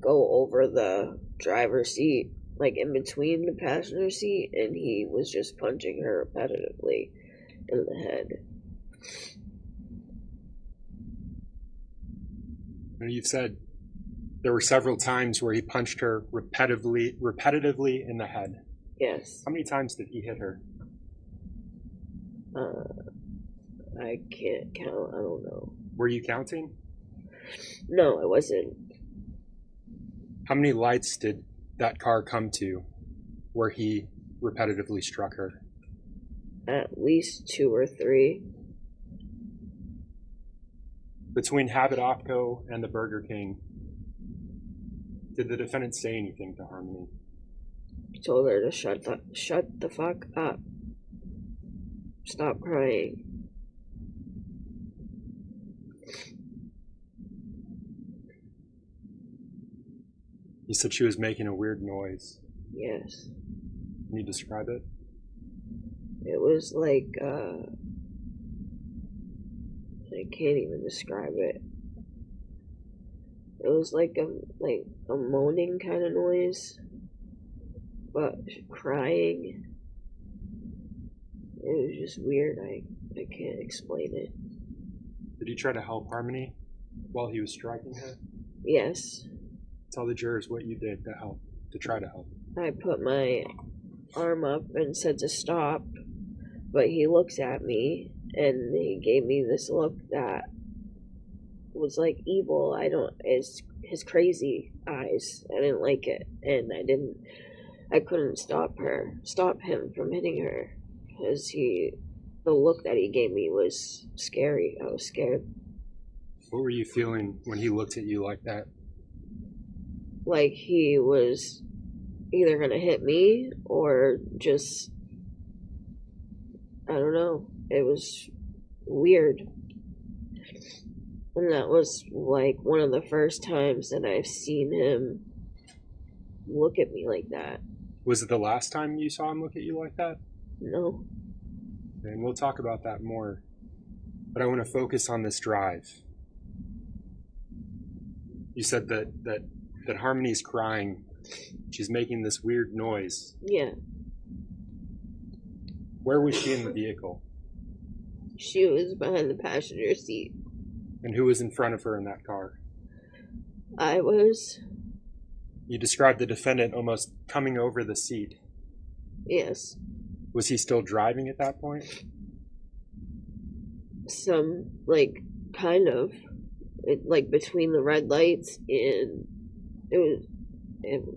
Speaker 5: go over the driver's seat, like in between the passenger seat, and he was just punching her repetitively in the head.
Speaker 3: You've said there were several times where he punched her repetitively in the head.
Speaker 5: Yes.
Speaker 3: How many times did he hit her?
Speaker 5: I can't count. I don't know.
Speaker 3: Were you counting?
Speaker 5: No, I wasn't.
Speaker 3: How many lights did that car come to where he repetitively struck her?
Speaker 5: At least 2 or 3.
Speaker 3: Between Habit Opco and the Burger King, did the defendant say anything to Harmony?
Speaker 5: He told her to shut the fuck up. Stop crying.
Speaker 3: He said she was making a weird noise.
Speaker 5: Yes.
Speaker 3: Can you describe it?
Speaker 5: It was like, I can't even describe it. It was like a moaning kind of noise, but crying. It was just weird. I can't explain it.
Speaker 3: Did he try to help Harmony while he was striking her?
Speaker 5: Yes.
Speaker 3: Tell the jurors what you did to try to help.
Speaker 5: I put my arm up and said to stop, but he looks at me and he gave me this look that was like evil. His crazy eyes. I didn't like it, and I couldn't stop him from hitting her, because the look that he gave me was scary. I was scared.
Speaker 3: What were you feeling when he looked at you like that?
Speaker 5: Like he was either gonna hit me or just, I don't know. It was weird. And that was like one of the first times that I've seen him look at me like that.
Speaker 3: Was it the last time you saw him look at you like that?
Speaker 5: No.
Speaker 3: And we'll talk about that more. But I want to focus on this drive. You said that Harmony's crying. She's making this weird noise.
Speaker 5: Yeah.
Speaker 3: Where was she in the vehicle?
Speaker 5: She was behind the passenger seat.
Speaker 3: And who was in front of her in that car?
Speaker 5: I was.
Speaker 3: You described the defendant almost coming over the seat.
Speaker 5: Yes.
Speaker 3: Was he still driving at that point?
Speaker 5: Some, kind of. Between the red lights, and it was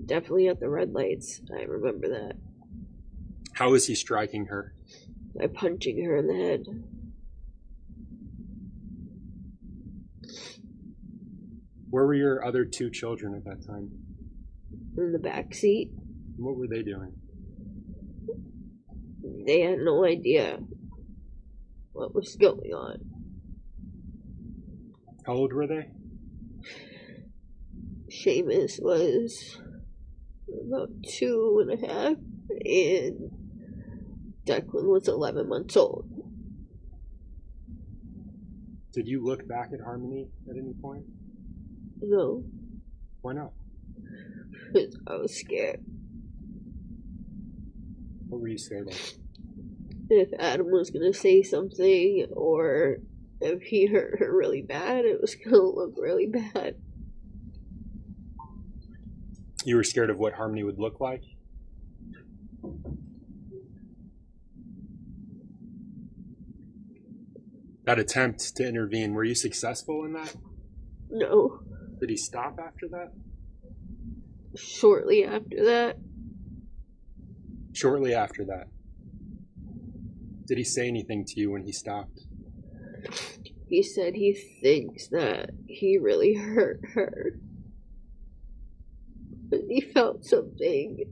Speaker 5: definitely at the red lights. I remember that.
Speaker 3: How was he striking her?
Speaker 5: By punching her in the head.
Speaker 3: Where were your other 2 children at that time?
Speaker 5: In the back seat.
Speaker 3: What were they doing?
Speaker 5: They had no idea what was going on.
Speaker 3: How old were they?
Speaker 5: Seamus was about 2.5, and Declan was 11 months old.
Speaker 3: Did you look back at Harmony at any point?
Speaker 5: No,
Speaker 3: Why not?
Speaker 5: because I was scared.
Speaker 3: What were you scared of?
Speaker 5: If Adam was gonna say something, or if he hurt her really bad, it was gonna look really bad.
Speaker 3: You were scared of what Harmony would look like? That attempt to intervene, were you successful in that?
Speaker 5: No.
Speaker 3: Did he stop after that?
Speaker 5: Shortly after that,
Speaker 3: Shortly after that. Did he say anything to you when he stopped?
Speaker 5: he said he thinks that he really hurt her. But he felt something.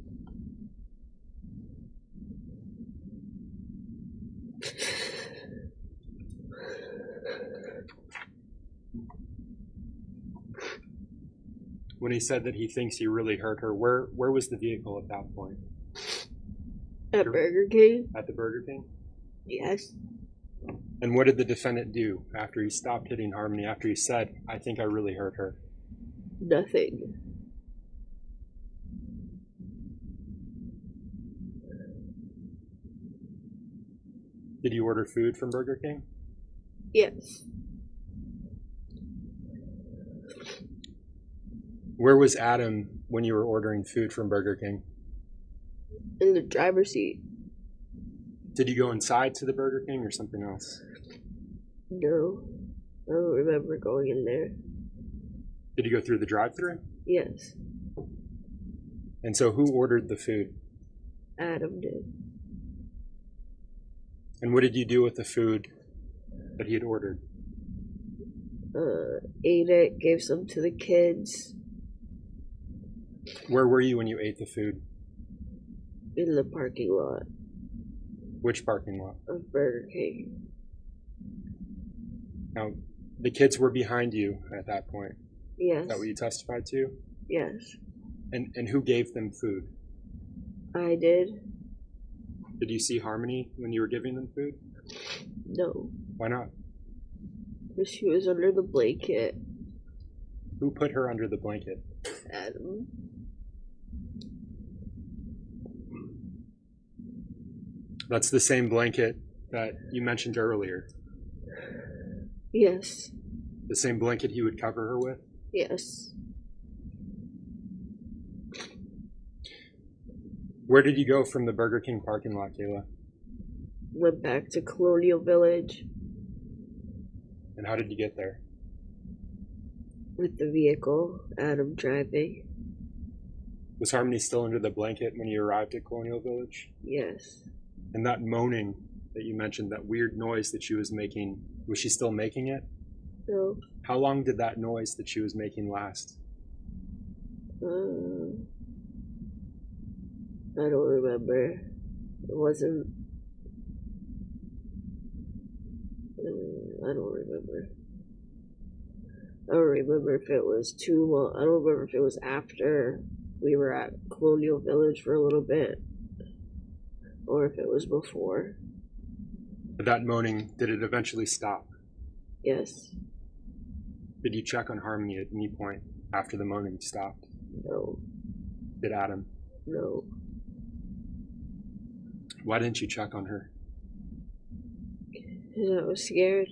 Speaker 3: When he said that he thinks he really hurt her, where was the vehicle at that point?
Speaker 5: At Burger King?
Speaker 3: At the Burger King?
Speaker 5: Yes.
Speaker 3: And what did the defendant do after he stopped hitting Harmony, after he said, I think I really hurt her?
Speaker 5: Nothing.
Speaker 3: Did you order food from Burger King?
Speaker 5: Yes.
Speaker 3: Where was Adam when you were ordering food from Burger King?
Speaker 5: In the driver's seat.
Speaker 3: Did you go inside to the Burger King or something else?
Speaker 5: No. I don't remember going in there.
Speaker 3: Did you go through the drive-thru?
Speaker 5: Yes.
Speaker 3: And so who ordered the food?
Speaker 5: Adam did.
Speaker 3: And what did you do with the food that he had ordered?
Speaker 5: Ate it, gave some to the kids.
Speaker 3: Where were you when you ate the food?
Speaker 5: In the parking lot
Speaker 3: Which parking lot?
Speaker 5: of Burger King.
Speaker 3: Now, the kids were behind you at that point.
Speaker 5: Yes.
Speaker 3: Is that what you testified to?
Speaker 5: Yes.
Speaker 3: And who gave them food?
Speaker 5: I did.
Speaker 3: Did you see Harmony when you were giving them food?
Speaker 5: No.
Speaker 3: Why not?
Speaker 5: Because she was under the blanket.
Speaker 3: Who put her under the blanket?
Speaker 5: Adam.
Speaker 3: That's the same blanket that you mentioned earlier.
Speaker 5: Yes.
Speaker 3: The same blanket he would cover her with?
Speaker 5: Yes.
Speaker 3: Where did you go from the Burger King parking lot, Kayla?
Speaker 5: Went back to Colonial Village
Speaker 3: And how did you get there?
Speaker 5: with the vehicle, Adam driving.
Speaker 3: Was Harmony still under the blanket when you arrived at Colonial Village?
Speaker 5: Yes.
Speaker 3: And that moaning that you mentioned, that weird noise that she was making, was she still making it?
Speaker 5: No.
Speaker 3: How long did that noise that she was making last?
Speaker 5: I don't remember. It wasn't. I don't remember. I don't remember if it was too long. I don't remember if it was after we were at Colonial Village for a little bit, or if it was before.
Speaker 3: But that moaning, did it eventually stop?
Speaker 5: Yes.
Speaker 3: Did you check on Harmony at any point after the moaning stopped?
Speaker 5: No.
Speaker 3: Did Adam?
Speaker 5: No.
Speaker 3: Why didn't you check on her?
Speaker 5: And I was scared.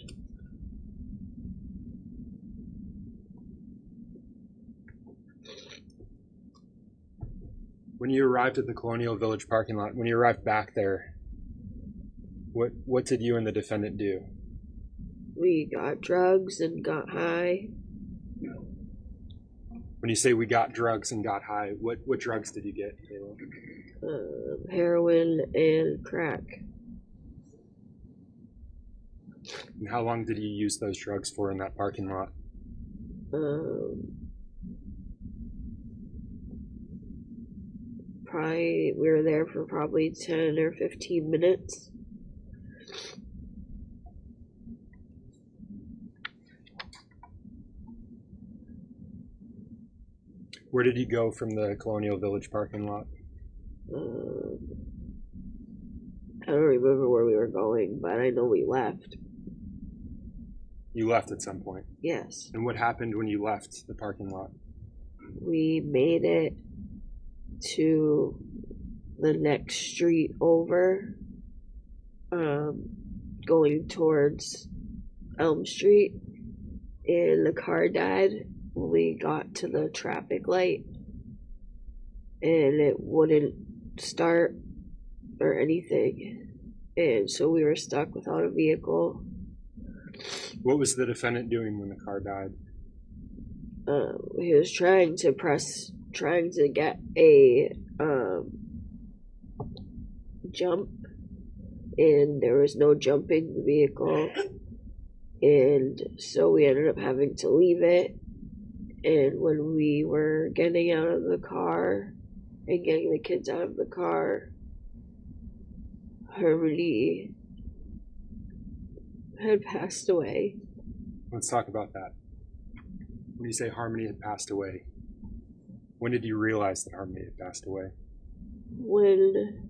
Speaker 3: When you arrived at the Colonial Village parking lot, when you arrived back there, what did you and the defendant do?
Speaker 5: We got drugs and got high.
Speaker 3: When you say we got drugs and got high, what drugs did you get, Kayla?
Speaker 5: Heroin and crack.
Speaker 3: And how long did you use those drugs for in that parking lot?
Speaker 5: We were there for probably 10 or 15 minutes.
Speaker 3: Where did you go from the Colonial Village parking lot?
Speaker 5: I don't remember where we were going, but I know we left.
Speaker 3: You left at some point.
Speaker 5: Yes.
Speaker 3: And what happened when you left the parking lot?
Speaker 5: We made it to the next street over, going towards Elm Street, and the car died when we got to the traffic light, and it wouldn't start or anything, and so we were stuck without a vehicle.
Speaker 3: What was the defendant doing when the car died?
Speaker 5: He was trying to get a jump, and there was no jumping the vehicle, and so we ended up having to leave it. And when we were getting out of the car and getting the kids out of the car, Harmony had passed away.
Speaker 3: Let's talk about that. When you say Harmony had passed away, when did you realize that Harmony had passed away?
Speaker 5: When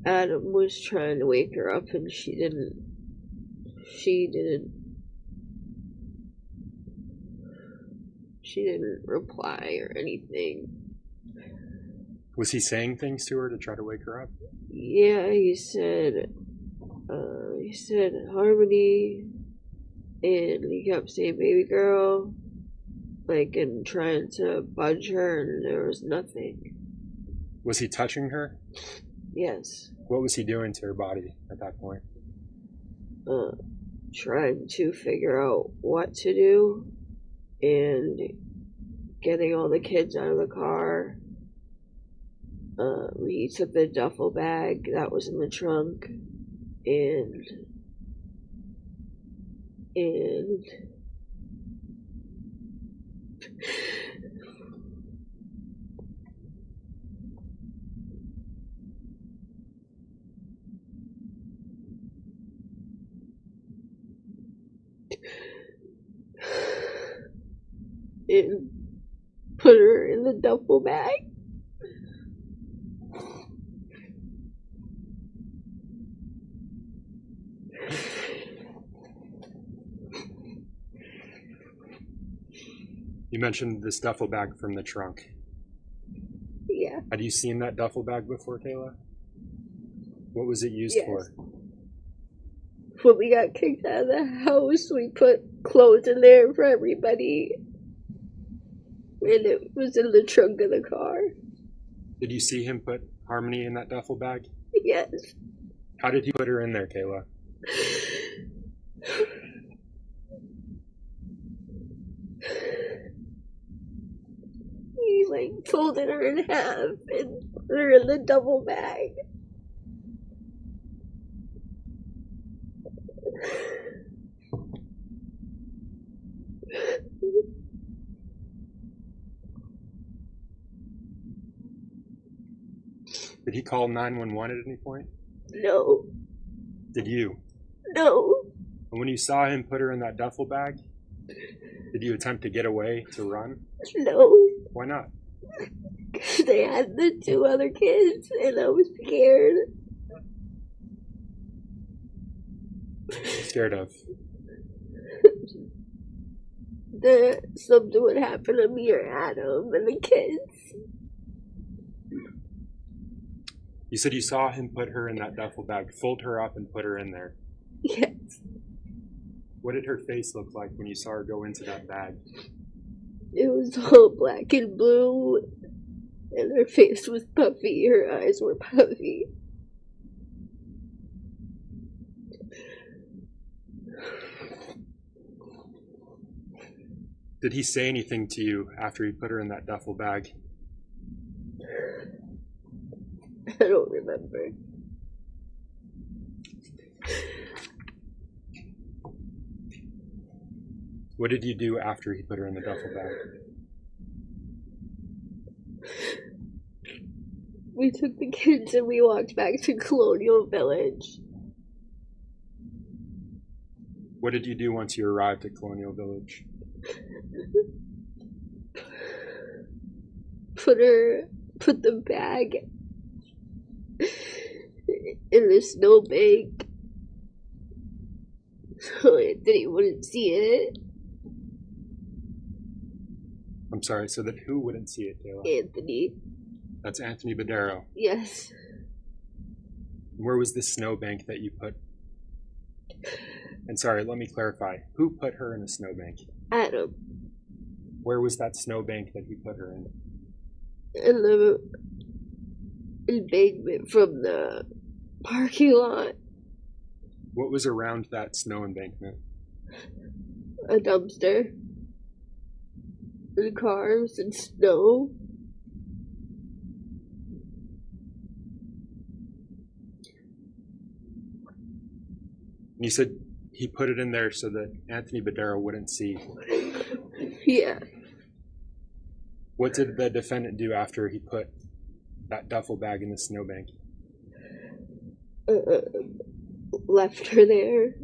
Speaker 5: Adam was trying to wake her up and she didn't reply or anything.
Speaker 3: Was he saying things to her to try to wake her up?
Speaker 5: Yeah, he said Harmony, and he kept saying baby girl, like, and trying to budge her, and there was nothing.
Speaker 3: Was he touching her?
Speaker 5: Yes.
Speaker 3: What was he doing to her body at that point?
Speaker 5: Trying to figure out what to do, and getting all the kids out of the car. He took the duffel bag that was in the trunk, and put her in the duffel bag.
Speaker 3: You mentioned this duffel bag from the trunk.
Speaker 5: Yeah.
Speaker 3: Had you seen that duffel bag before, Kayla? What was it used for?
Speaker 5: When we got kicked out of the house, we put clothes in there for everybody. And it was in the trunk of the car.
Speaker 3: Did you see him put Harmony in that duffel bag?
Speaker 5: Yes.
Speaker 3: How did he put her in there, Kayla?
Speaker 5: He, like, folded her in half and put her in the duffel bag.
Speaker 3: Did he call 911 at any point?
Speaker 5: No.
Speaker 3: Did you?
Speaker 5: No.
Speaker 3: And when you saw him put her in that duffel bag, did you attempt to get away, to run?
Speaker 5: No.
Speaker 3: Why not?
Speaker 5: They had the two other kids, and I was scared.
Speaker 3: Scared of?
Speaker 5: That something would happen to me or Adam and the kids.
Speaker 3: You said you saw him put her in that duffel bag, fold her up and put her in there.
Speaker 5: Yes.
Speaker 3: What did her face look like when you saw her go into that bag?
Speaker 5: It was all black and blue, and her face was puffy, her eyes were puffy.
Speaker 3: Did he say anything to you after he put her in that duffel bag?
Speaker 5: I don't remember.
Speaker 3: What did you do after he put her in the duffel bag?
Speaker 5: We took the kids and we walked back to Colonial Village.
Speaker 3: What did you do once you arrived at Colonial Village?
Speaker 5: Put the bag in the snowbank so Anthony wouldn't see it.
Speaker 3: I'm sorry, so that who wouldn't see it, Kayla?
Speaker 5: Anthony.
Speaker 3: That's Anthony Badero.
Speaker 5: Yes.
Speaker 3: Where was the snowbank that you put? And sorry, let me clarify. Who put her in a snowbank?
Speaker 5: Adam.
Speaker 3: Where was that snowbank that he put her in?
Speaker 5: In the embankment from the parking lot.
Speaker 3: What was around that snow embankment?
Speaker 5: A dumpster. And cars and snow.
Speaker 3: You said he put it in there so that Anthony Badero wouldn't see.
Speaker 5: Yeah.
Speaker 3: What did the defendant do after he put that duffel bag in the snowbank?
Speaker 5: Left her there.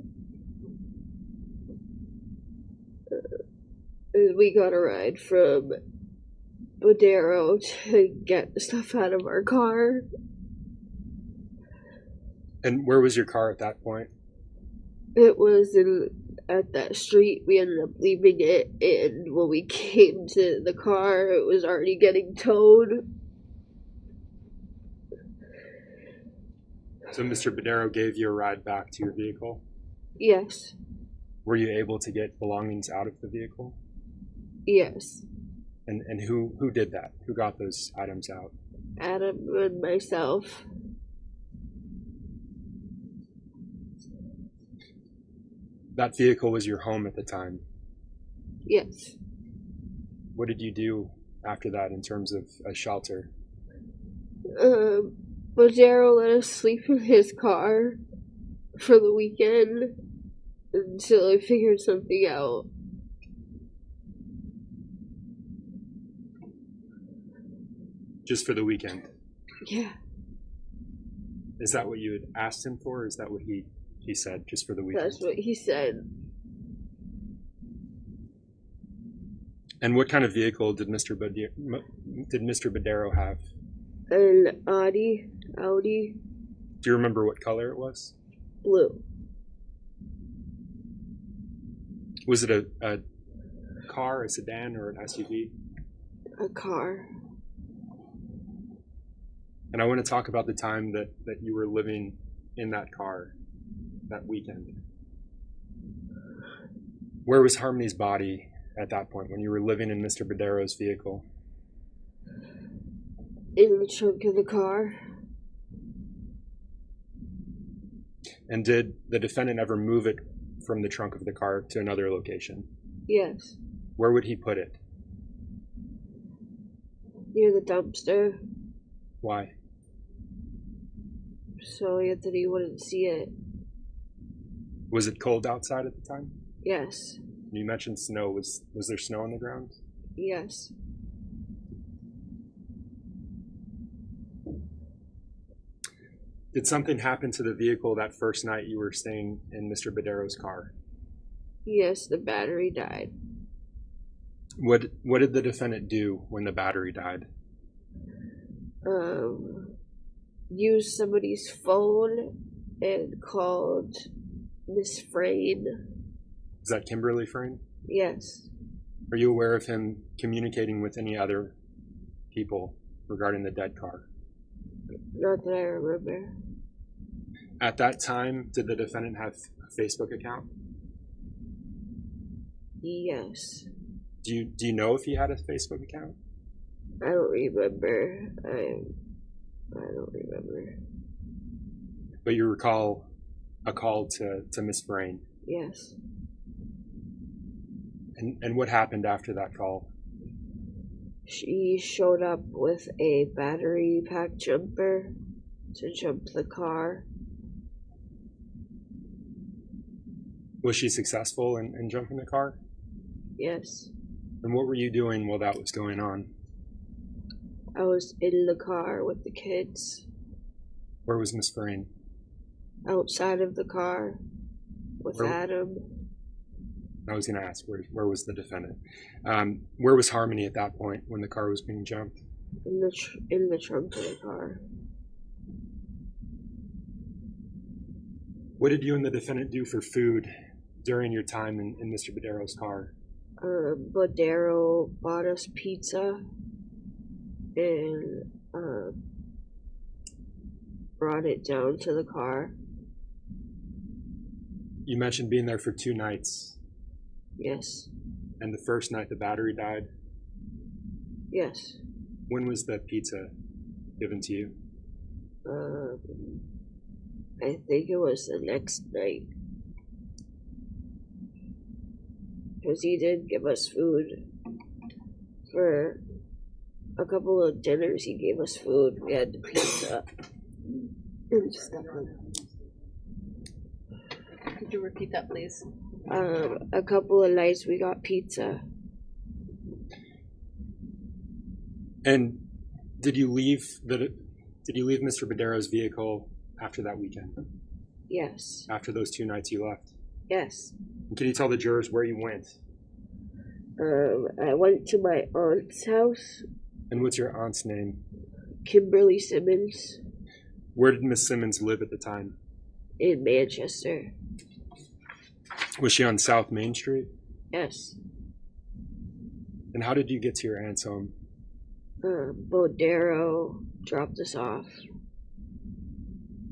Speaker 5: And we got a ride from Badero to get the stuff out of our car.
Speaker 3: And where was your car at that point?
Speaker 5: It was at that street. We ended up leaving it, and when we came to the car, it was already getting towed.
Speaker 3: So Mr. Badero gave you a ride back to your vehicle?
Speaker 5: Yes.
Speaker 3: Were you able to get belongings out of the vehicle?
Speaker 5: Yes.
Speaker 3: And who did that? Who got those items out?
Speaker 5: Adam and myself.
Speaker 3: That vehicle was your home at the time.
Speaker 5: Yes.
Speaker 3: What did you do after that in terms of a shelter?
Speaker 5: Badero let us sleep in his car for the weekend until I figured something out.
Speaker 3: Just for the weekend?
Speaker 5: Yeah.
Speaker 3: Is that what you had asked him for? Or is that what he said, just for the weekend?
Speaker 5: That's what he said.
Speaker 3: And what kind of vehicle did Mr. Badero have?
Speaker 5: An Audi.
Speaker 3: Do you remember what color it was?
Speaker 5: Blue.
Speaker 3: Was it a car, a sedan, or an SUV?
Speaker 5: A car.
Speaker 3: And I want to talk about the time that you were living in that car that weekend. Where was Harmony's body at that point when you were living in Mr. Badero's vehicle?
Speaker 5: In the trunk of the car.
Speaker 3: And did the defendant ever move it from the trunk of the car to another location?
Speaker 5: Yes.
Speaker 3: Where would he put it?
Speaker 5: Near the dumpster.
Speaker 3: Why?
Speaker 5: So Anthony wouldn't see it.
Speaker 3: Was it cold outside at the time?
Speaker 5: Yes.
Speaker 3: You mentioned snow. Was there snow on the ground?
Speaker 5: Yes.
Speaker 3: Did something happen to the vehicle that first night you were staying in Mr. Badero's car?
Speaker 5: Yes, the battery died.
Speaker 3: What did the defendant do when the battery died?
Speaker 5: Used somebody's phone and called Miss Frayne.
Speaker 3: Is that Kimberly Frayne?
Speaker 5: Yes.
Speaker 3: Are you aware of him communicating with any other people regarding the dead car?
Speaker 5: Not that I remember.
Speaker 3: At that time, did the defendant have a Facebook account?
Speaker 5: Yes.
Speaker 3: Do you know if he had a Facebook account?
Speaker 5: I don't remember. I don't remember.
Speaker 3: But you recall a call to Miss Brain.
Speaker 5: Yes.
Speaker 3: And what happened after that call?
Speaker 5: She showed up with a battery pack jumper to jump the car.
Speaker 3: Was she successful in jumping the car?
Speaker 5: Yes.
Speaker 3: And what were you doing while that was going on?
Speaker 5: I was in the car with the kids,
Speaker 3: Where was Miss Brain?
Speaker 5: outside of the car with
Speaker 3: Where-
Speaker 5: Adam.
Speaker 3: I was going to ask, where was the defendant? Where was Harmony at that point when the car was being jumped?
Speaker 5: In the trunk of the car.
Speaker 3: What did you and the defendant do for food during your time in Mr. Badero's car?
Speaker 5: Badero bought us pizza and brought it down to the car.
Speaker 3: You mentioned being there for 2 nights,
Speaker 5: Yes.
Speaker 3: and the first night the battery died.
Speaker 5: Yes.
Speaker 3: When was the pizza given to you?
Speaker 5: I think it was the next night. Because he did give us food. For a couple of dinners, he gave us food. We had the pizza.
Speaker 4: Could you repeat that, please?
Speaker 5: A couple of nights, we got pizza.
Speaker 3: And did you leave Mr. Badero's vehicle after that weekend?
Speaker 5: Yes.
Speaker 3: After those 2 nights you left?
Speaker 5: Yes.
Speaker 3: And can you tell the jurors where you went?
Speaker 5: I went to my aunt's house,
Speaker 3: And what's your aunt's name?
Speaker 5: Kimberly Simmons,
Speaker 3: Where did Miss Simmons live at the time?
Speaker 5: in Manchester.
Speaker 3: Was she on South Main Street?
Speaker 5: Yes.
Speaker 3: And how did you get to your aunt's home?
Speaker 5: Bodero dropped us off.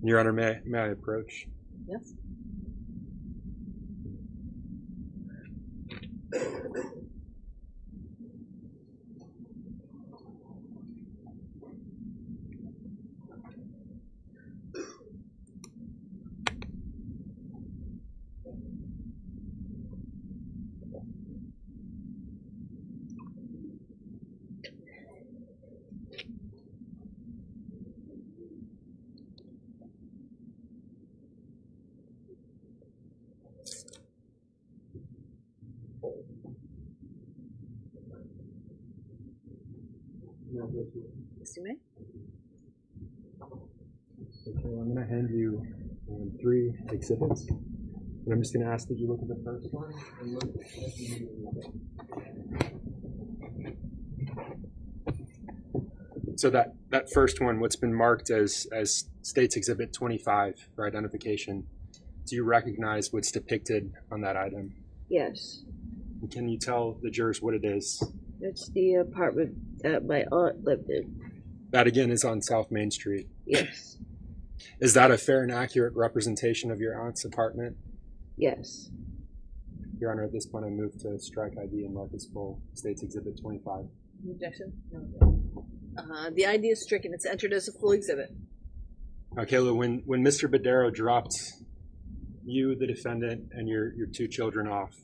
Speaker 3: Your Honor, may I approach?
Speaker 4: Yes. Yes, you may.
Speaker 3: Okay, well, I'm going to hand you 3 exhibits. And I'm just going to ask that you look at the first one and look at the So that first one, what's been marked as State's Exhibit 25 for identification, do you recognize what's depicted on that item?
Speaker 5: Yes.
Speaker 3: And can you tell the jurors what it is?
Speaker 5: It's the apartment that my aunt lived in.
Speaker 3: That again is on South Main Street.
Speaker 5: Yes.
Speaker 3: Is that a fair and accurate representation of your aunt's apartment?
Speaker 5: Yes.
Speaker 3: Your Honor, at this point I move to strike ID and mark as full State's Exhibit 25.
Speaker 4: Objection? No. The ID is stricken. It's entered as a full exhibit.
Speaker 3: Kayla, when Mr. Badero dropped you, the defendant, and your 2 children off,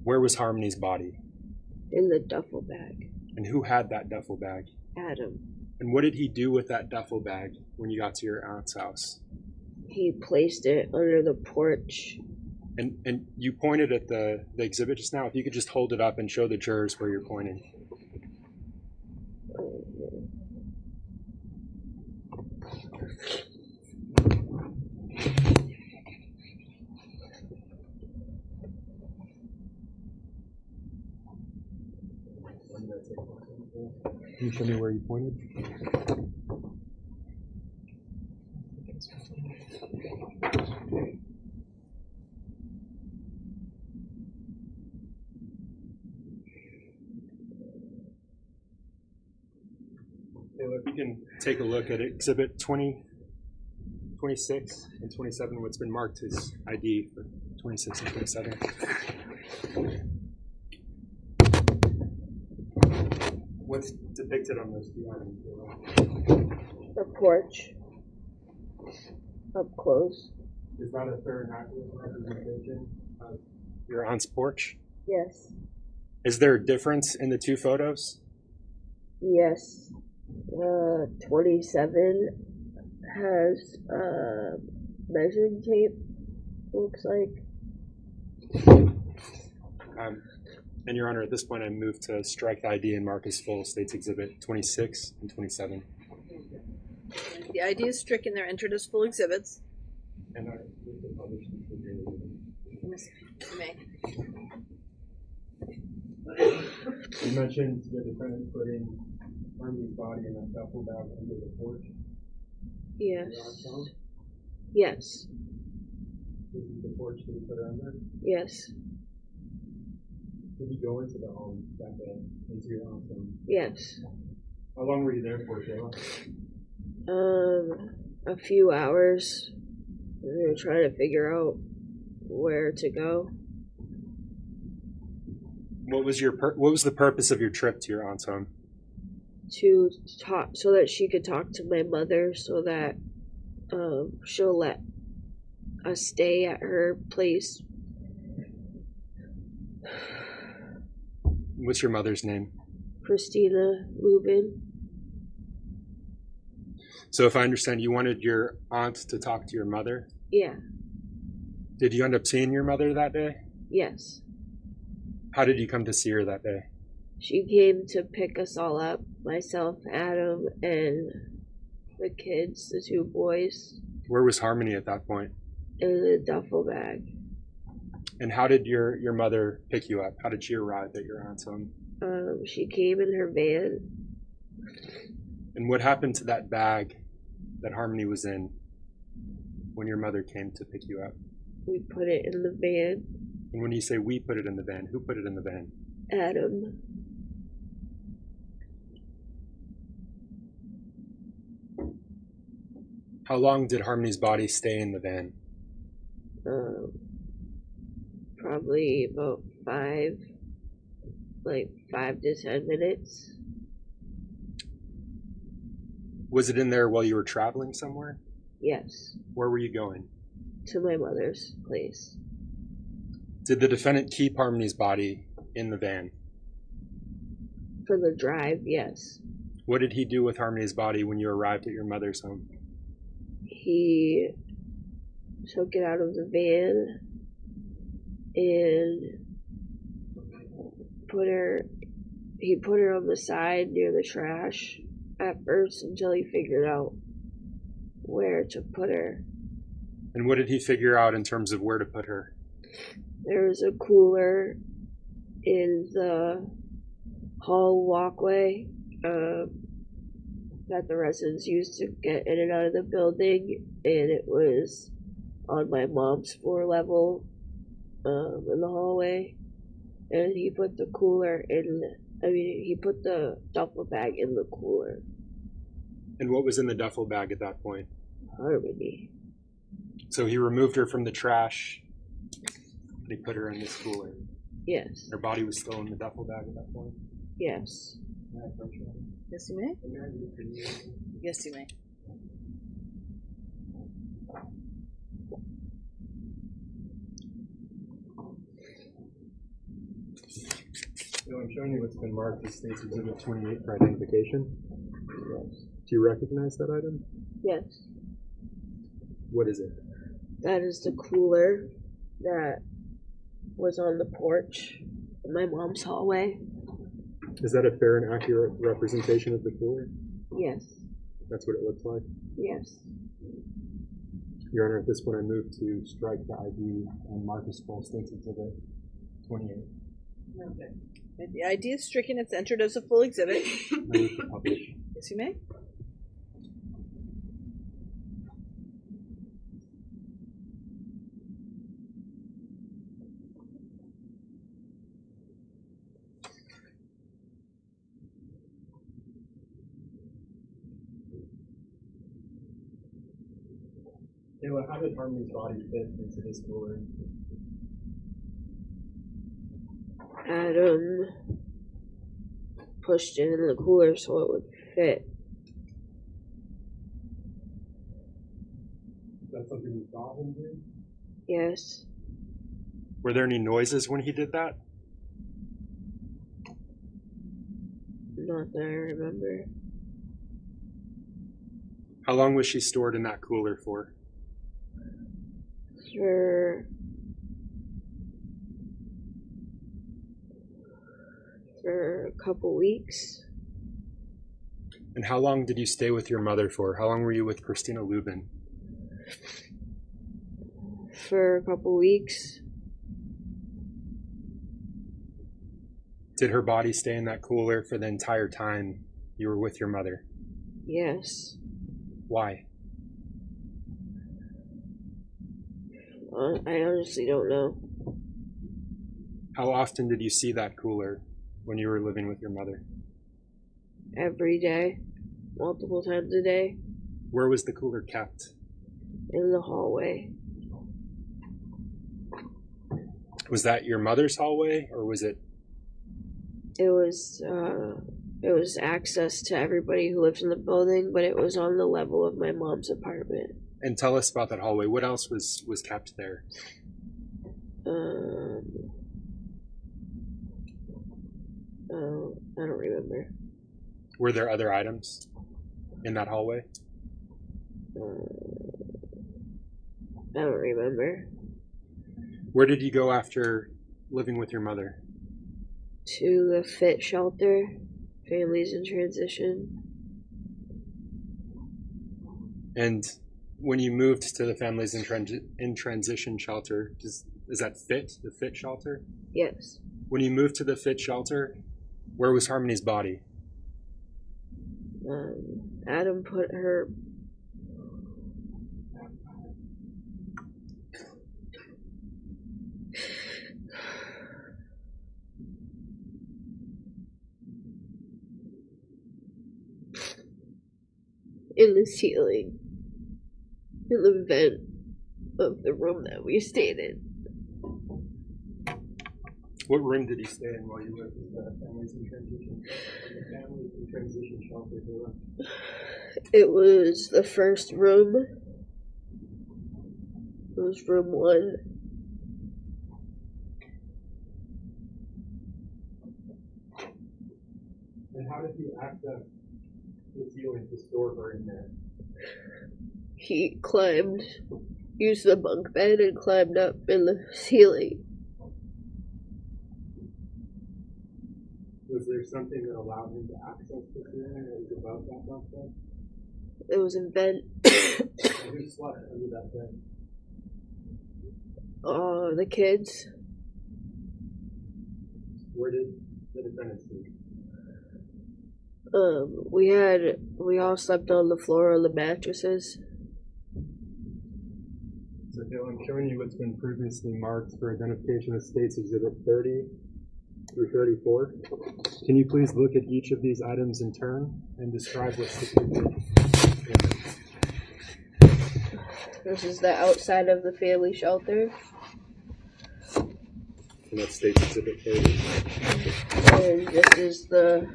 Speaker 3: where was Harmony's body?
Speaker 5: In the duffel bag.
Speaker 3: And who had that duffel bag?
Speaker 5: Adam.
Speaker 3: And what did he do with that duffel bag when you got to your aunt's house?
Speaker 5: He placed it under the porch.
Speaker 3: And you pointed at the exhibit just now. If you could just hold it up and show the jurors where you're pointing. Can you show me where you pointed? Taylor, if you can take a look at Exhibit 20, 26, and 27, what's been marked as ID for 26 and 27. What's depicted on those two items?
Speaker 5: The porch. Up close.
Speaker 3: Is that a fair and accurate representation of your aunt's porch?
Speaker 5: Yes.
Speaker 3: Is there a difference in the two photos?
Speaker 5: Yes. 27 has measuring tape, looks like.
Speaker 3: And Your Honor, at this point I move to strike the ID and mark as full States Exhibit 26 and 27.
Speaker 4: The ID is stricken. They're entered as full exhibits.
Speaker 3: And I move to publish them for daily living.
Speaker 4: You may.
Speaker 3: You mentioned the defendant putting Harmony's body in a duffel bag under the porch.
Speaker 5: Yes. Yes.
Speaker 3: This is the porch that you put her under?
Speaker 5: Yes.
Speaker 3: Did you go into the home that day, into your aunt's home?
Speaker 5: Yes.
Speaker 3: How long were you there for, Taylor?
Speaker 5: A few hours. We were trying to figure out where to go.
Speaker 3: What was the purpose of your trip to your aunt's home?
Speaker 5: To talk, so that she could talk to my mother, so that she'll let us stay at her place.
Speaker 3: What's your mother's name?
Speaker 5: Christina Lubin.
Speaker 3: So if I understand, you wanted your aunt to talk to your mother?
Speaker 5: Yeah.
Speaker 3: Did you end up seeing your mother that day?
Speaker 5: Yes.
Speaker 3: How did you come to see her that day?
Speaker 5: She came to pick us all up, myself, Adam, and the kids, the two boys,
Speaker 3: Where was Harmony at that point?
Speaker 5: in a duffel bag.
Speaker 3: And how did your mother pick you up? How did she arrive at your aunt's home?
Speaker 5: She came in her van.
Speaker 3: And what happened to that bag that Harmony was in when your mother came to pick you up?
Speaker 5: We put it in the van.
Speaker 3: And when you say we put it in the van, who put it in the van?
Speaker 5: Adam.
Speaker 3: How long did Harmony's body stay in the van?
Speaker 5: Probably about 5 to 10 minutes.
Speaker 3: Was it in there while you were traveling somewhere?
Speaker 5: Yes.
Speaker 3: Where were you going?
Speaker 5: To my mother's place.
Speaker 3: Did the defendant keep Harmony's body in the van?
Speaker 5: For the drive, yes.
Speaker 3: What did he do with Harmony's body when you arrived at your mother's home?
Speaker 5: He took it out of the van and put her on the side near the trash at first until he figured out where to put her.
Speaker 3: And what did he figure out in terms of where to put her?
Speaker 5: There was a cooler in the hall walkway that the residents used to get in and out of the building, and it was on my mom's floor level in the hallway. And he put the he put the duffel bag in the cooler.
Speaker 3: And what was in the duffel bag at that point?
Speaker 5: Harmony.
Speaker 3: So he removed her from the trash and he put her in this cooler.
Speaker 5: Yes.
Speaker 3: Her body was still in the duffel bag at that point?
Speaker 5: Yes.
Speaker 4: Yes, you may. Yes, you may.
Speaker 3: So I'm showing you what's been marked as States Exhibit 28 for identification.
Speaker 5: Yes.
Speaker 3: Do you recognize that item?
Speaker 5: Yes.
Speaker 3: What is it?
Speaker 5: That is the cooler that was on the porch in my mom's hallway.
Speaker 3: Is that a fair and accurate representation of the cooler?
Speaker 5: Yes.
Speaker 3: That's what it looks like?
Speaker 5: Yes.
Speaker 3: Your Honor, at this point I move to strike the ID and mark as full States Exhibit 28.
Speaker 4: Okay. The ID is stricken. It's entered as a full exhibit.
Speaker 3: I move to publish.
Speaker 4: Yes, you may.
Speaker 3: Kayla, how did Harmony's body fit into this cooler?
Speaker 5: Adam pushed it in the cooler so it would fit.
Speaker 3: Is that something you saw him do?
Speaker 5: Yes.
Speaker 3: Were there any noises when he did that?
Speaker 5: Not that I remember.
Speaker 3: How long was she stored in that cooler for?
Speaker 5: For a couple weeks.
Speaker 3: And how long did you stay with your mother for? How long were you with Christina Lubin?
Speaker 5: For a couple weeks.
Speaker 3: Did her body stay in that cooler for the entire time you were with your mother?
Speaker 5: Yes.
Speaker 3: Why?
Speaker 5: I honestly don't know.
Speaker 3: How often did you see that cooler when you were living with your mother?
Speaker 5: Every day. Multiple times a day.
Speaker 3: Where was the cooler kept?
Speaker 5: In the hallway.
Speaker 3: Was that your mother's hallway, or was it?
Speaker 5: It was access to everybody who lived in the building, but it was on the level of my mom's apartment.
Speaker 3: And tell us about that hallway. What else was kept there?
Speaker 5: I don't remember.
Speaker 3: Were there other items in that hallway?
Speaker 5: I don't remember.
Speaker 3: Where did you go after living with your mother?
Speaker 5: To the FIT shelter, Families in Transition.
Speaker 3: And when you moved to the Families in Transition shelter, is that FIT, the FIT shelter?
Speaker 5: Yes.
Speaker 3: When you moved to the FIT shelter, where was Harmony's body?
Speaker 5: Adam put her in the ceiling, in the vent of the room that we stayed in.
Speaker 3: What room did you stay in while you lived with the Families in Transition? The Families in Transition shelter.
Speaker 5: It was the first room. It was room 1.
Speaker 3: And how did he access the ceiling to store her in there?
Speaker 5: He used the bunk bed and climbed up in the ceiling.
Speaker 3: Was there something that allowed him to access the ceiling that was above that bunk bed?
Speaker 5: It was a vent.
Speaker 3: Who slept under that bed?
Speaker 5: The kids.
Speaker 3: Where did the defendant sleep?
Speaker 5: We all slept on the floor on the mattresses.
Speaker 3: So Dale, I'm showing you what's been previously marked for identification of States Exhibit 30 through 34. Can you please look at each of these items in turn and describe what's depicted?
Speaker 5: This is the outside of the family shelter.
Speaker 3: And that's States Exhibit 30.
Speaker 5: And this is the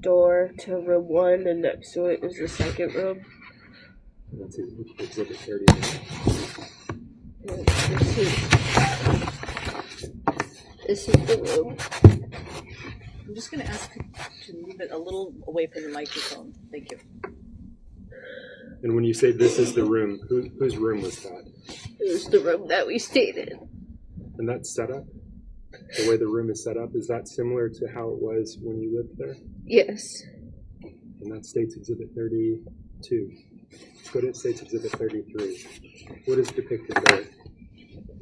Speaker 5: door to room 1, and next to it is the second room.
Speaker 3: And that's Exhibit 30.
Speaker 5: And this is the room.
Speaker 4: I'm just going to ask you to move it a little away from the microphone. Thank you.
Speaker 3: And when you say this is the room, whose room was that?
Speaker 5: It was the room that we stayed in.
Speaker 3: And that setup, the way the room is set up, is that similar to how it was when you lived there?
Speaker 5: Yes.
Speaker 3: And that's States Exhibit 32. Go to States Exhibit 33. What is depicted there?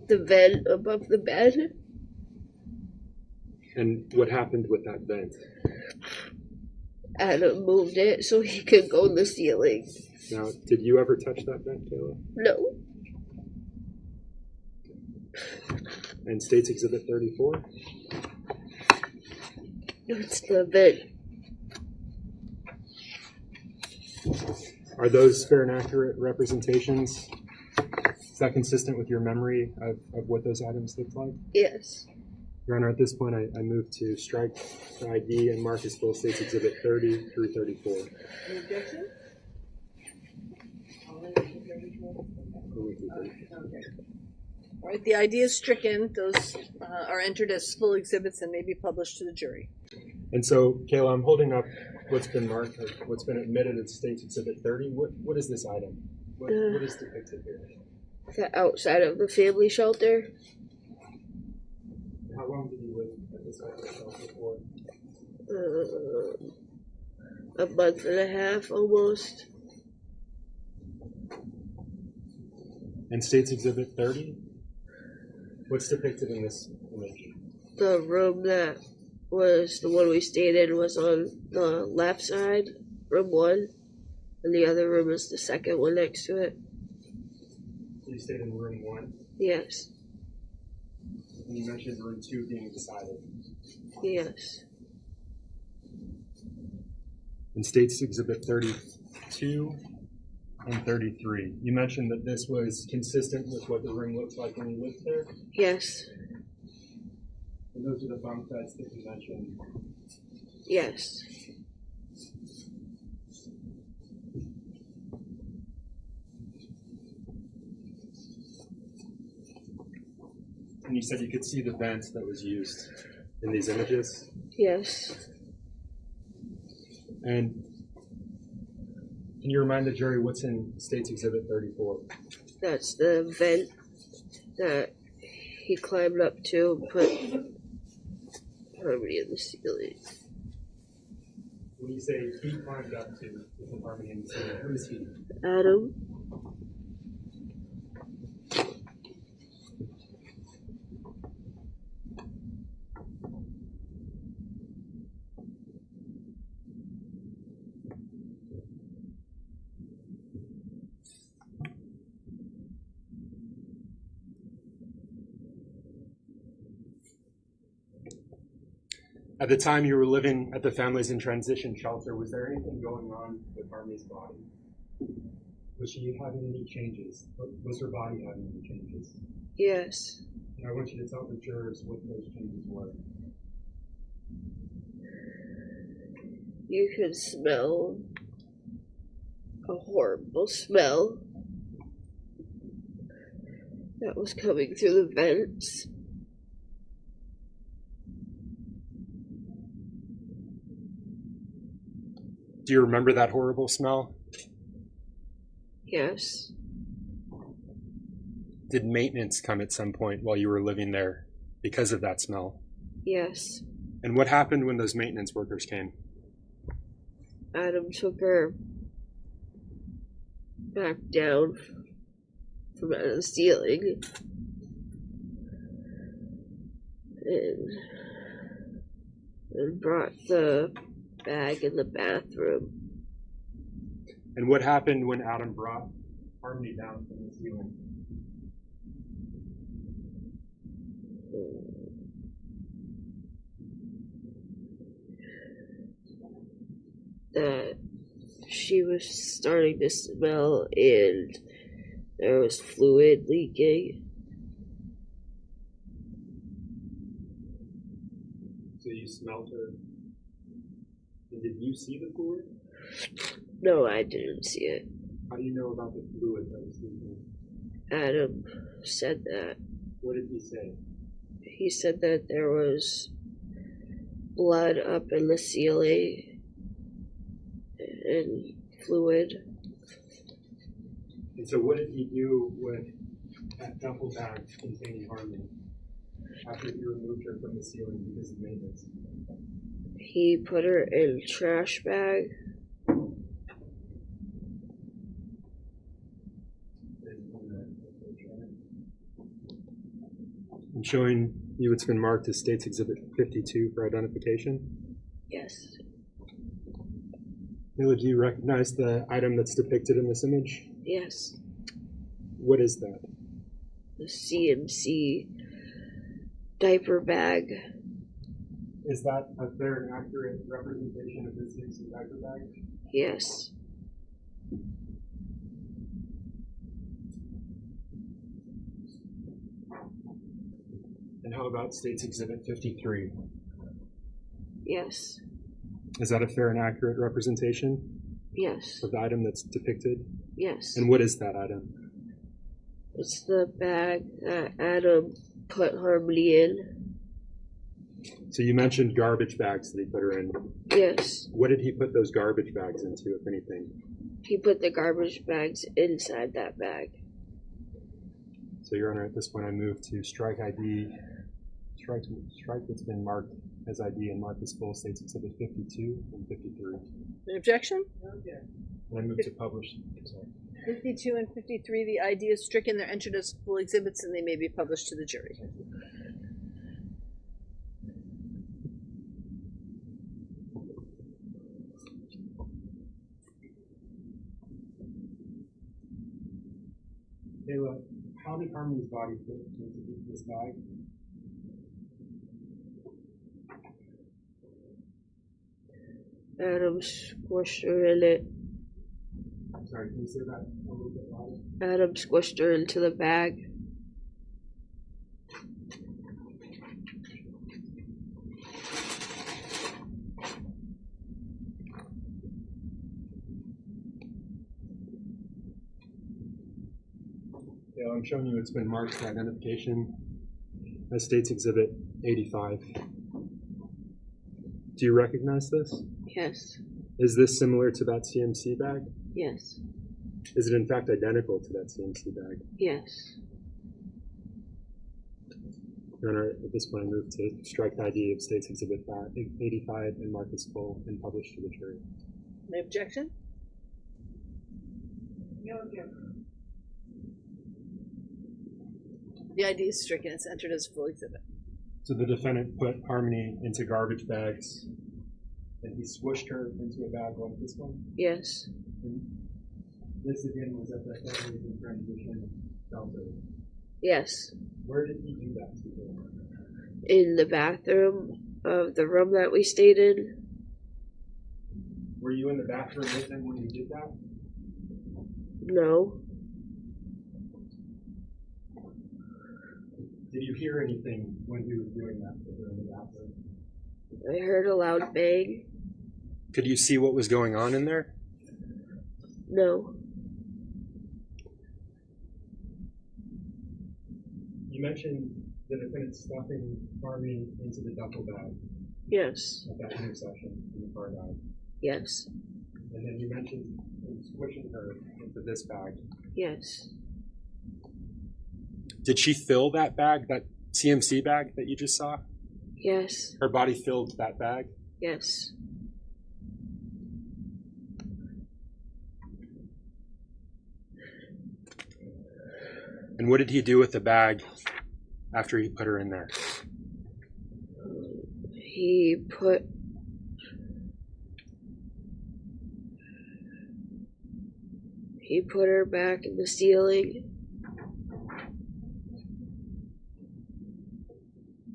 Speaker 5: The vent above the bed.
Speaker 3: And what happened with that vent?
Speaker 5: Adam moved it so he could go in the ceiling.
Speaker 3: Now, did you ever touch that vent, Kayla?
Speaker 5: No.
Speaker 3: And States Exhibit 34?
Speaker 5: It's the vent.
Speaker 3: Are those fair and accurate representations that consistent with your memory of what those items looked like?
Speaker 5: Yes.
Speaker 3: Your Honor, at this point, I move to strike the ID and mark as full States Exhibit 30 through 34.
Speaker 4: Any objection? Okay. All right, the ID is stricken. Those are entered as full exhibits and may be published to the jury.
Speaker 3: And so, Kayla, I'm holding up what's been marked, or what's been admitted as States Exhibit 30. What is this item? What is depicted here?
Speaker 5: The outside of the family shelter.
Speaker 3: How long did you live at this shelter for?
Speaker 5: A month and a half almost.
Speaker 3: And States Exhibit 30? What's depicted in this image?
Speaker 5: The room that was the one we stayed in was on the left side, room 1, and the other room is the second one next to it.
Speaker 3: So you stayed in room 1?
Speaker 5: Yes.
Speaker 3: And you mentioned room 2 being decided.
Speaker 5: Yes.
Speaker 3: In States Exhibit 32 and 33, you mentioned that this was consistent with what the room looked like when you lived there?
Speaker 5: Yes.
Speaker 3: And those are the bunk beds that you mentioned?
Speaker 5: Yes.
Speaker 3: And you said you could see the vent that was used in these images?
Speaker 5: Yes.
Speaker 3: And can you remind the jury what's in States Exhibit 34?
Speaker 5: That's the vent that he climbed up to and put Harmony in the ceiling.
Speaker 3: When you say he climbed up to put Harmony in the ceiling, who is he?
Speaker 5: Adam.
Speaker 3: At the time you were living at the Families in Transition shelter, was there anything going on with Harmony's body? Was she having any changes? Was her body having any changes?
Speaker 5: Yes.
Speaker 3: And I want you to tell the jurors what those changes were.
Speaker 5: You could smell a horrible smell that was coming through the vents.
Speaker 3: Do you remember that horrible smell?
Speaker 5: Yes.
Speaker 3: Did maintenance come at some point while you were living there because of that smell?
Speaker 5: Yes.
Speaker 3: And what happened when those maintenance workers came?
Speaker 5: Adam took her back down from out of the ceiling and brought the bag in the bathroom.
Speaker 3: And what happened when Adam brought Harmony down from the ceiling?
Speaker 5: That she was starting to smell and there was fluid leaking.
Speaker 3: So you smelled her. And did you see the fluid?
Speaker 5: No, I didn't see it.
Speaker 3: How do you know about the fluid that was leaking?
Speaker 5: Adam said that.
Speaker 3: What did he say?
Speaker 5: He said that there was blood up in the ceiling and fluid.
Speaker 3: And so what did he do with that duffel bag containing Harmony after you removed her from the ceiling because of maintenance?
Speaker 5: He put her in a trash bag.
Speaker 3: I'm showing you it's been marked as States Exhibit 52 for identification.
Speaker 5: Yes.
Speaker 3: Mila, do you recognize the item that's depicted in this image?
Speaker 5: Yes.
Speaker 3: What is that?
Speaker 5: The CMC diaper bag.
Speaker 3: Is that a fair and accurate representation of the CMC diaper bag?
Speaker 5: Yes.
Speaker 3: how about State's Exhibit 53?
Speaker 5: Yes.
Speaker 3: Is that a fair and accurate representation
Speaker 5: Yes.
Speaker 3: of the item that's depicted?
Speaker 5: Yes.
Speaker 3: And what is that item?
Speaker 5: It's the bag that Adam put Harmony in.
Speaker 3: So you mentioned garbage bags that he put her in.
Speaker 5: Yes.
Speaker 3: What did he put those garbage bags into, if anything?
Speaker 5: He put the garbage bags inside that bag.
Speaker 3: So, Your Honor, at this point I move to strike ID, strike that's been marked as ID and mark as full States Exhibit 52 and 53.
Speaker 4: An objection?
Speaker 3: And I move to publish. Sorry.
Speaker 4: 52 and 53, the ID is stricken. They're entered as full exhibits and they may be published to the jury.
Speaker 3: Kayla, how did Harmony's body fit into this bag?
Speaker 5: Adam squished her in it.
Speaker 3: Sorry, can you say that a little bit louder?
Speaker 5: Adam squished her into the bag.
Speaker 3: Yeah, I'm showing you it's been marked for identification as States Exhibit 85. Do you recognize this?
Speaker 5: Yes.
Speaker 3: Is this similar to that CMC bag?
Speaker 5: Yes.
Speaker 3: Is it in fact identical to that CMC bag?
Speaker 5: Yes.
Speaker 3: Your Honor, at this point I move to strike the ID of States Exhibit 85 and mark as full and publish to the jury.
Speaker 4: Any objection? No objection. The ID is stricken. It's entered as a full exhibit.
Speaker 3: So the defendant put Harmony into garbage bags and he swished her into a bag like this one?
Speaker 5: Yes.
Speaker 3: And this again was at the families in transition shelter.
Speaker 5: Yes.
Speaker 3: Where did he do that to her?
Speaker 5: In the bathroom of the room that we stayed in.
Speaker 3: Were you in the bathroom with him when you did that?
Speaker 5: No.
Speaker 3: Did you hear anything when he was doing that with her in the bathroom?
Speaker 5: I heard a loud bang.
Speaker 3: Could you see what was going on in there?
Speaker 5: No.
Speaker 3: You mentioned the defendant stuffing Harmony into the duffel bag
Speaker 5: Yes.
Speaker 3: at that intersection in the car ride.
Speaker 5: Yes.
Speaker 3: And then you mentioned him squishing her into this bag.
Speaker 5: Yes.
Speaker 3: Did she fill that bag, that CMC bag that you just saw?
Speaker 5: Yes.
Speaker 3: Her body filled that bag?
Speaker 5: Yes.
Speaker 3: And what did he do with the bag after he put her in there?
Speaker 5: He put her back in the ceiling.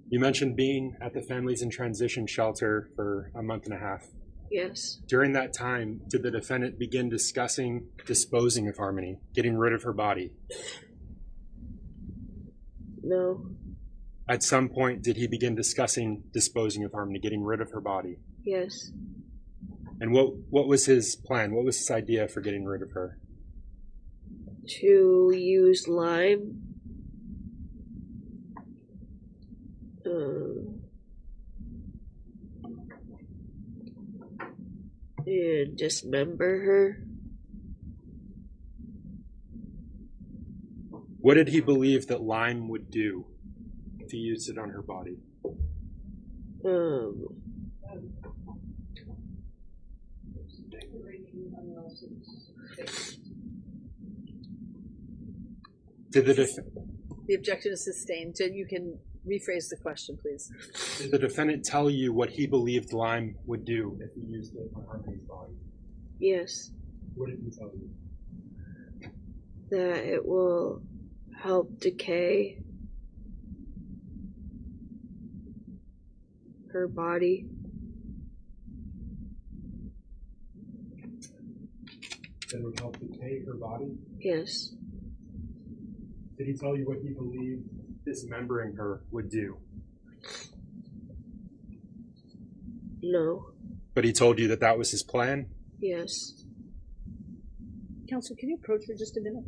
Speaker 3: You mentioned being at the Families in Transition shelter for a month and a half.
Speaker 5: Yes.
Speaker 3: During that time, did the defendant begin discussing disposing of Harmony, getting rid of her body?
Speaker 5: No.
Speaker 3: At some point, did he begin discussing disposing of Harmony, getting rid of her body?
Speaker 5: Yes.
Speaker 3: And what was his plan? What was his idea for getting rid of her?
Speaker 5: To use lime. And dismember her.
Speaker 3: What did he believe that lime would do if he used it on her body?
Speaker 4: The objection is sustained. So you can rephrase the question, please.
Speaker 3: Did the defendant tell you what he believed lime would do if he used it on Harmony's body?
Speaker 5: Yes.
Speaker 3: What did he tell you?
Speaker 5: That it will help decay her body.
Speaker 3: That it would help decay her body?
Speaker 5: Yes.
Speaker 3: Did he tell you what he believed dismembering her would do?
Speaker 5: No.
Speaker 3: But he told you that that was his plan?
Speaker 5: Yes.
Speaker 4: Counsel, can you approach for just a minute?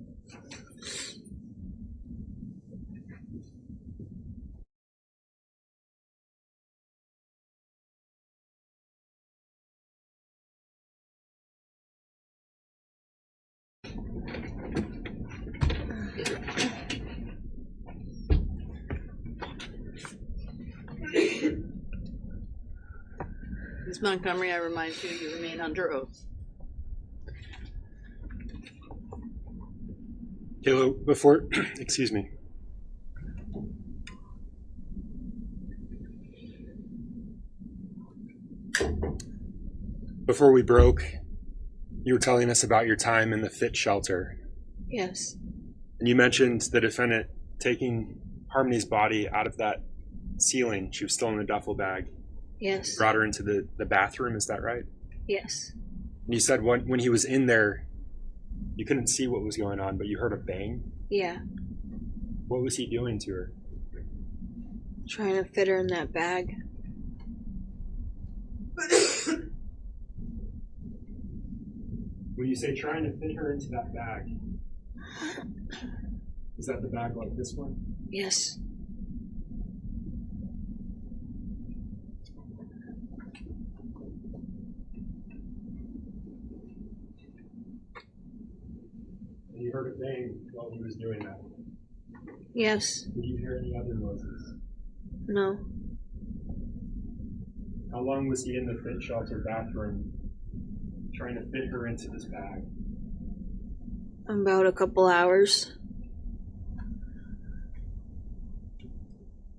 Speaker 4: Ms. Montgomery, I remind you, you remain under oath.
Speaker 3: Kayla, before, excuse me. Before we broke, you were telling us about your time in the fit shelter.
Speaker 5: Yes.
Speaker 3: And you mentioned the defendant taking Harmony's body out of that ceiling. She was still in the duffel bag.
Speaker 5: Yes.
Speaker 3: Brought her into the bathroom, is that right?
Speaker 5: Yes.
Speaker 3: And you said when he was in there, you couldn't see what was going on, but you heard a bang.
Speaker 5: Yeah.
Speaker 3: What was he doing to her?
Speaker 5: Trying to fit her in that bag.
Speaker 3: When you say trying to fit her into that bag, is that the bag like this one?
Speaker 5: Yes.
Speaker 3: And you heard a bang while he was doing that.
Speaker 5: Yes.
Speaker 3: Did you hear any other noises?
Speaker 5: No.
Speaker 3: How long was he in the fit shelter bathroom trying to fit her into this bag?
Speaker 5: About a couple hours.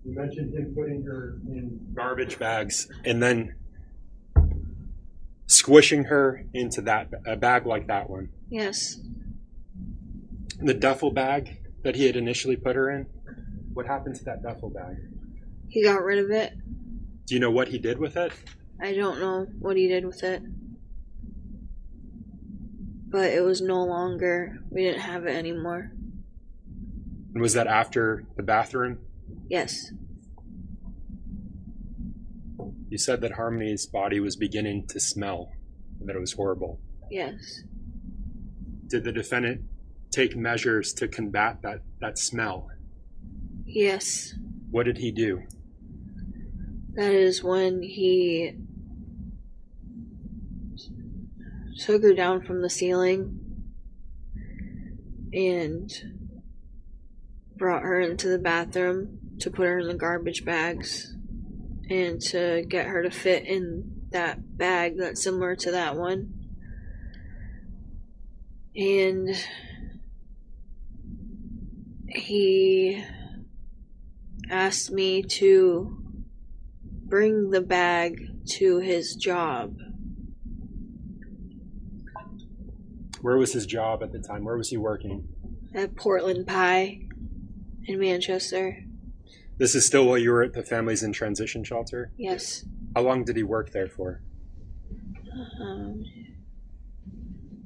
Speaker 3: You mentioned him putting her in garbage bags and then squishing her into a bag like that one.
Speaker 5: Yes.
Speaker 3: The duffel bag that he had initially put her in, what happened to that duffel bag?
Speaker 5: He got rid of it.
Speaker 3: Do you know what he did with it?
Speaker 5: I don't know what he did with it. But it was no longer, we didn't have it anymore.
Speaker 3: And was that after the bathroom?
Speaker 5: Yes.
Speaker 3: You said that Harmony's body was beginning to smell, and that it was horrible.
Speaker 5: Yes.
Speaker 3: Did the defendant take measures to combat that smell?
Speaker 5: Yes.
Speaker 3: What did he do?
Speaker 5: That is when he took her down from the ceiling and brought her into the bathroom to put her in the garbage bags and to get her to fit in that bag that's similar to that one. And he asked me to bring the bag to his job.
Speaker 3: Where was his job at the time? Where was he working?
Speaker 5: At Portland Pie in Manchester.
Speaker 3: This is still while you were at the Families in Transition Shelter?
Speaker 5: Yes.
Speaker 3: How long did he work there for?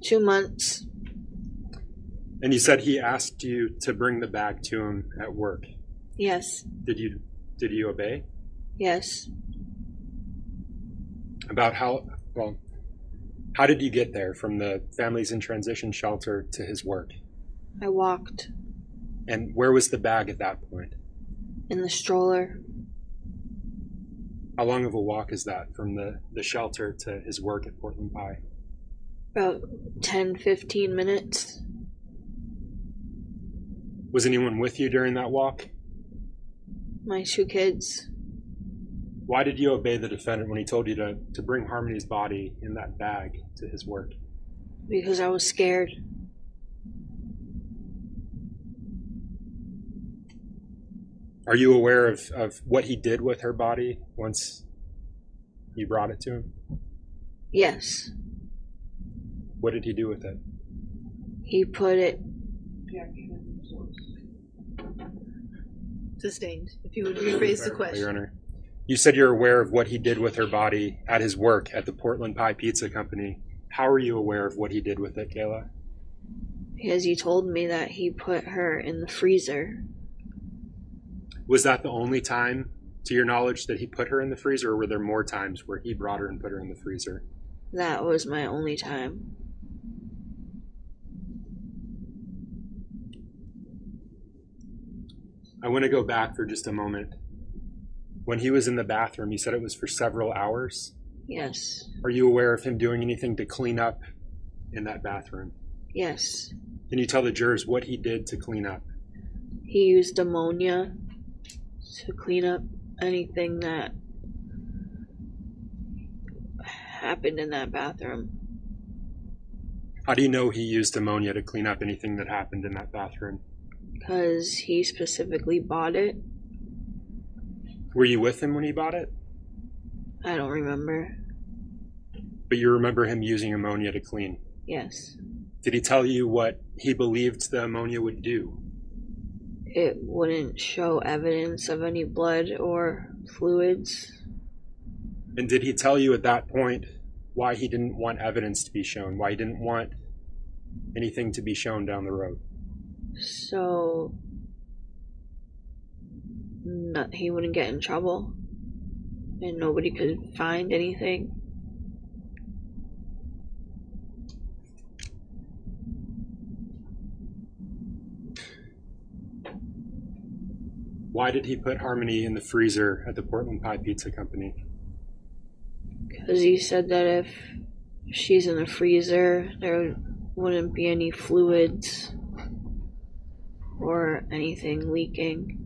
Speaker 5: 2 months.
Speaker 3: And you said he asked you to bring the bag to him at work.
Speaker 5: Yes.
Speaker 3: Did you obey?
Speaker 5: Yes.
Speaker 3: About how did you get there from the Families in Transition Shelter to his work?
Speaker 5: I walked
Speaker 3: And where was the bag at that point?
Speaker 5: in the stroller.
Speaker 3: How long of a walk is that from the shelter to his work at Portland Pie?
Speaker 5: About 10-15 minutes.
Speaker 3: Was anyone with you during that walk?
Speaker 5: My 2 kids.
Speaker 3: Why did you obey the defendant when he told you to bring Harmony's body in that bag to his work?
Speaker 5: Because I was scared.
Speaker 3: Are you aware of what he did with her body once you brought it to him?
Speaker 5: Yes.
Speaker 3: What did he do with it?
Speaker 5: He put it.
Speaker 4: Sustained. If you would rephrase the
Speaker 3: Your
Speaker 4: question.
Speaker 3: Honor. You said you're aware of what he did with her body at his work at the Portland Pie Pizza Company. How are you aware of what he did with it, Kayla?
Speaker 5: Because he told me that he put her in the freezer.
Speaker 3: Was that the only time To your knowledge, did he put her in the freezer, or were there more times where he brought her and put her in the freezer?
Speaker 5: That was my only time.
Speaker 3: I want to go back for just a moment. When he was in the bathroom, you said it was for several hours.
Speaker 5: Yes.
Speaker 3: Are you aware of him doing anything to clean up in that bathroom?
Speaker 5: Yes.
Speaker 3: Can you tell the jurors what he did to clean up?
Speaker 5: He used ammonia to clean up anything that happened in that bathroom.
Speaker 3: How do you know he used ammonia to clean up anything that happened in that bathroom?
Speaker 5: Because he specifically bought it.
Speaker 3: Were you with him when he bought it?
Speaker 5: I don't remember.
Speaker 3: But you remember him using ammonia to clean?
Speaker 5: Yes.
Speaker 3: Did he tell you what he believed the ammonia would do?
Speaker 5: It wouldn't show evidence of any blood or fluids.
Speaker 3: And did he tell you at that point why he didn't want evidence to be shown, why he didn't want anything to be shown down the road?
Speaker 5: So he wouldn't get in trouble and nobody could find anything.
Speaker 3: Why did he put Harmony in the freezer at the Portland Pie Pizza Company?
Speaker 5: Because he said that if she's in the freezer, there wouldn't be any fluids or anything leaking.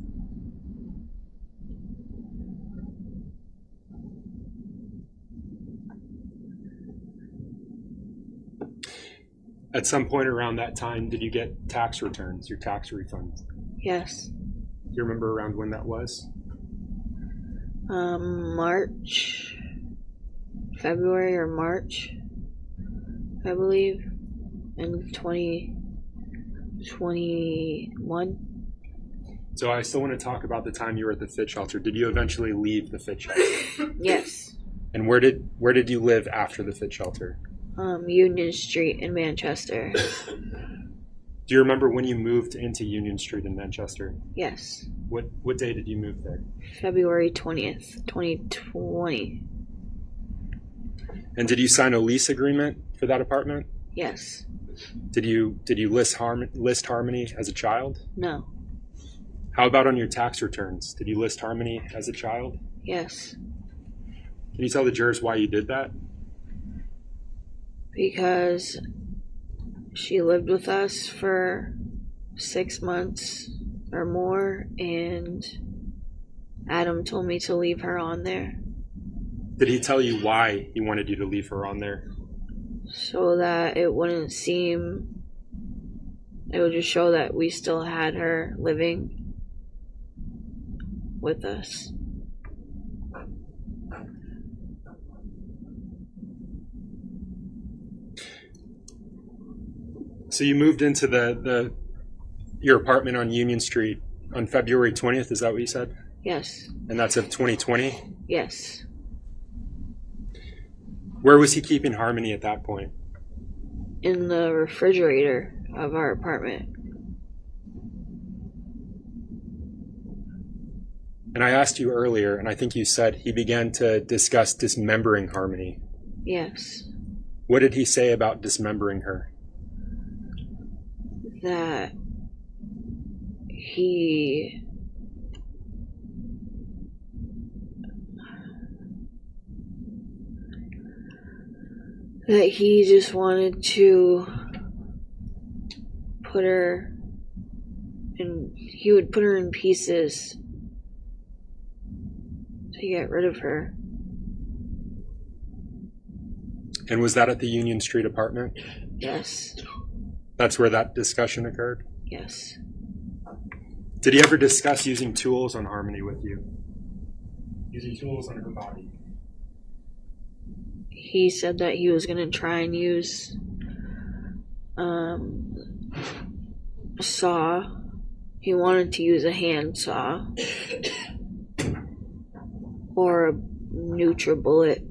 Speaker 3: At some point around that time, did you get tax returns, your tax refunds?
Speaker 5: Yes.
Speaker 3: Do you remember around when that was?
Speaker 5: March, February or March, I believe, in 2021.
Speaker 3: So I still want to talk about the time you were at the fit shelter. Did you eventually leave the fit shelter?
Speaker 5: Yes.
Speaker 3: And where did you live after the fit shelter?
Speaker 5: Union Street in Manchester.
Speaker 3: Do you remember when you moved into Union Street in Manchester?
Speaker 5: Yes.
Speaker 3: What day did you move there?
Speaker 5: February 20th, 2020.
Speaker 3: And did you sign a lease agreement for that apartment?
Speaker 5: Yes.
Speaker 3: Did you list Harmony as a child?
Speaker 5: No.
Speaker 3: How about on your tax returns? Did you list Harmony as a child?
Speaker 5: Yes.
Speaker 3: Can you tell the jurors why you did that?
Speaker 5: Because she lived with us for 6 months or more, and Adam told me to leave her on there.
Speaker 3: Did he tell you why he wanted you to leave her on there?
Speaker 5: So that it would just show that we still had her living with us.
Speaker 3: So you moved into your apartment on Union Street on February 20th, is that what you said?
Speaker 5: Yes.
Speaker 3: And that's of 2020?
Speaker 5: Yes.
Speaker 3: Where was he keeping Harmony at that point?
Speaker 5: In the refrigerator of our apartment.
Speaker 3: And I asked you earlier, and I think you said he began to discuss dismembering Harmony.
Speaker 5: Yes.
Speaker 3: What did he say about dismembering her?
Speaker 5: That he just wanted to put her in, he would put her in pieces to get rid of her.
Speaker 3: And was that at the Union Street apartment?
Speaker 5: Yes.
Speaker 3: That's where that discussion occurred?
Speaker 5: Yes.
Speaker 3: Did he ever discuss using tools on Harmony with you? Using tools on her body?
Speaker 5: He said that he was going to try and use a saw. He wanted to use a hand saw or a NutriBullet.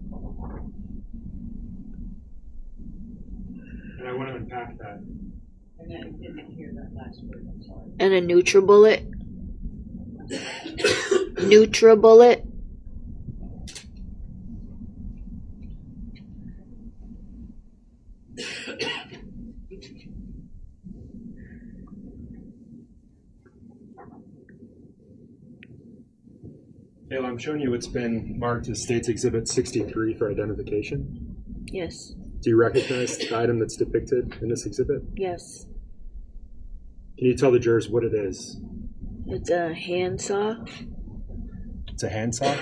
Speaker 3: And I want to unpack that.
Speaker 5: And a NutriBullet. NutriBullet.
Speaker 3: Kayla, I'm showing you what's been marked as State's Exhibit 63 for identification.
Speaker 5: Yes.
Speaker 3: Do you recognize the item that's depicted in this exhibit?
Speaker 5: Yes.
Speaker 3: Can you tell the jurors what it is?
Speaker 5: It's a handsaw.
Speaker 3: It's a handsaw?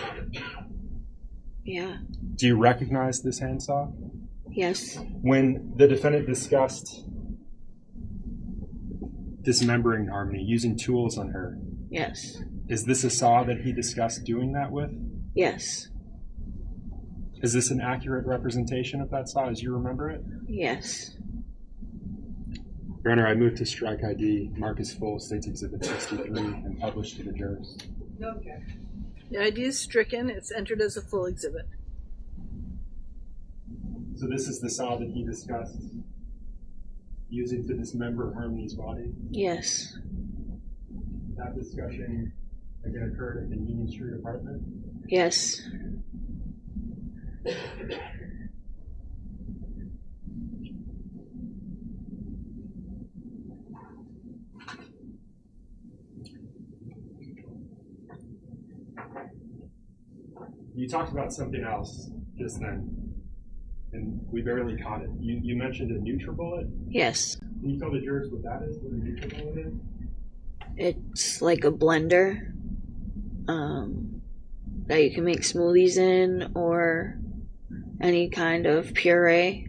Speaker 5: Yeah.
Speaker 3: Do you recognize this handsaw?
Speaker 5: Yes.
Speaker 3: When the defendant discussed dismembering Harmony, using tools on her,
Speaker 5: Yes.
Speaker 3: is this a saw that he discussed doing that with?
Speaker 5: Yes.
Speaker 3: Is this an accurate representation of that saw as you remember it?
Speaker 5: Yes.
Speaker 3: Your Honor, I move to strike ID, mark as full, State's Exhibit 63, and publish to the jurors.
Speaker 4: No objection. The ID is stricken. It's entered as a full exhibit.
Speaker 3: So this is the saw that he discussed using to dismember Harmony's body?
Speaker 5: Yes.
Speaker 3: That discussion again occurred at the Union Street apartment?
Speaker 5: Yes.
Speaker 3: You talked about something else just then, and we barely caught it. You mentioned a NutriBullet?
Speaker 5: Yes.
Speaker 3: Can you tell the jurors what that is, what a NutriBullet is?
Speaker 5: It's like a blender that you can make smoothies in, or any kind of puree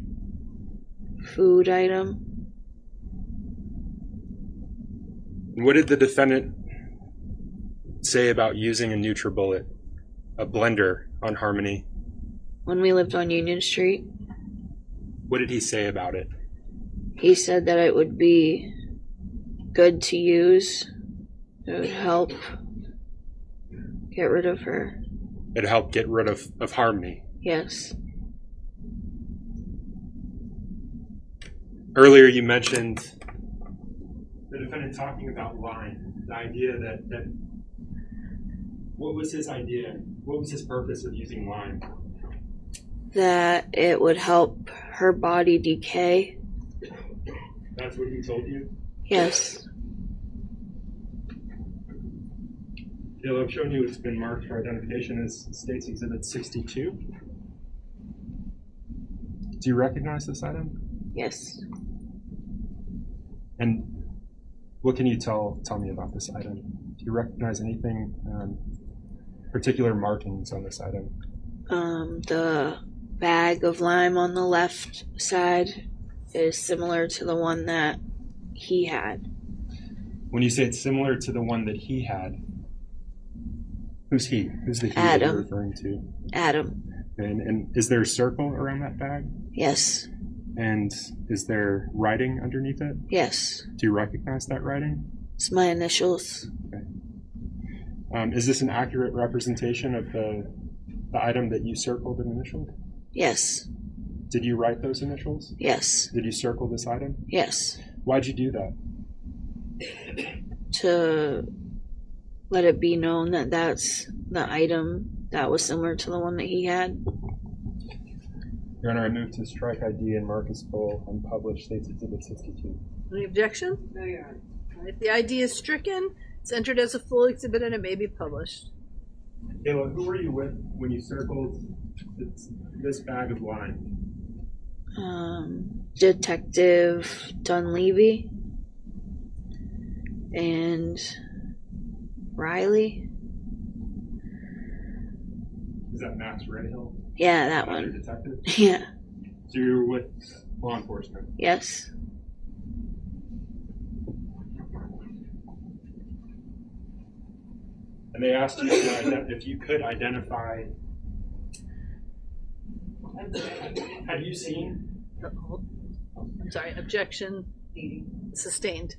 Speaker 5: food item.
Speaker 3: What did the defendant say about using a NutriBullet, a blender, on Harmony?
Speaker 5: When we lived on Union Street,
Speaker 3: What did he say about it?
Speaker 5: he said that it would be good to use. It would help get rid of her.
Speaker 3: It helped get rid of Harmony.
Speaker 5: Yes.
Speaker 3: Earlier you mentioned the defendant talking about lying, the idea that what was his idea? What was his purpose of using lying?
Speaker 5: That it would help her body decay.
Speaker 3: That's what he told you?
Speaker 5: Yes.
Speaker 3: Dale, I've shown you it's been marked for identification as State's Exhibit 62. Do you recognize this item?
Speaker 5: Yes.
Speaker 3: And what can you tell me about this item? Do you recognize anything, particular markings on this item?
Speaker 5: The bag of lime on the left side is similar to the one that he had.
Speaker 3: When you say it's similar to the one that he had, who's he? Who's the he that you're
Speaker 5: Adam.
Speaker 3: referring to?
Speaker 5: Adam.
Speaker 3: And is there a circle around that bag?
Speaker 5: Yes.
Speaker 3: And is there writing underneath it?
Speaker 5: Yes.
Speaker 3: Do you recognize that writing?
Speaker 5: It's my initials.
Speaker 3: Is this an accurate representation of the item that you circled and initialed?
Speaker 5: Yes.
Speaker 3: Did you write those initials?
Speaker 5: Yes.
Speaker 3: Did you circle this item?
Speaker 5: Yes.
Speaker 3: Why'd you do that?
Speaker 5: To let it be known that that's the item that was similar to the one that he had.
Speaker 3: Your Honor, I move to strike ID and mark as full unpublished State's Exhibit 62.
Speaker 4: Any objection? No, Your Honor. All right, the ID is stricken. It's entered as a full exhibit and it may be published.
Speaker 3: Kayla, who were you with when you circled this bag of lime?
Speaker 5: Detective Dunleavy and Riley.
Speaker 3: Is that Max Redhill?
Speaker 5: Yeah, that
Speaker 3: Another
Speaker 5: one.
Speaker 3: detective?
Speaker 5: Yeah.
Speaker 3: So you were with law enforcement?
Speaker 5: Yes.
Speaker 3: And they asked you if you could identify. Have you seen?
Speaker 4: I'm sorry, objection sustained.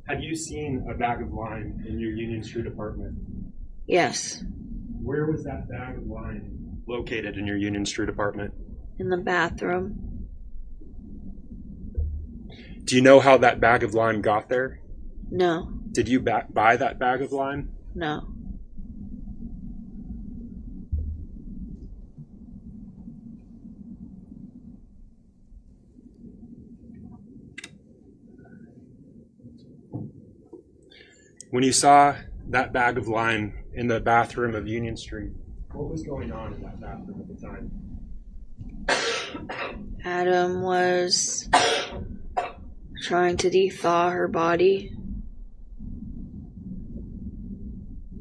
Speaker 3: Have you seen a bag of lime in your Union Street apartment?
Speaker 5: Yes.
Speaker 3: Where was that bag of lime located in your Union Street apartment?
Speaker 5: In the bathroom.
Speaker 3: Do you know how that bag of lime got there?
Speaker 5: No.
Speaker 3: Did you buy that bag of lime?
Speaker 5: No.
Speaker 3: When you saw that bag of lime in the bathroom of Union Street, what was going on in that bathroom at the time?
Speaker 5: Adam was trying to de-thaw her body.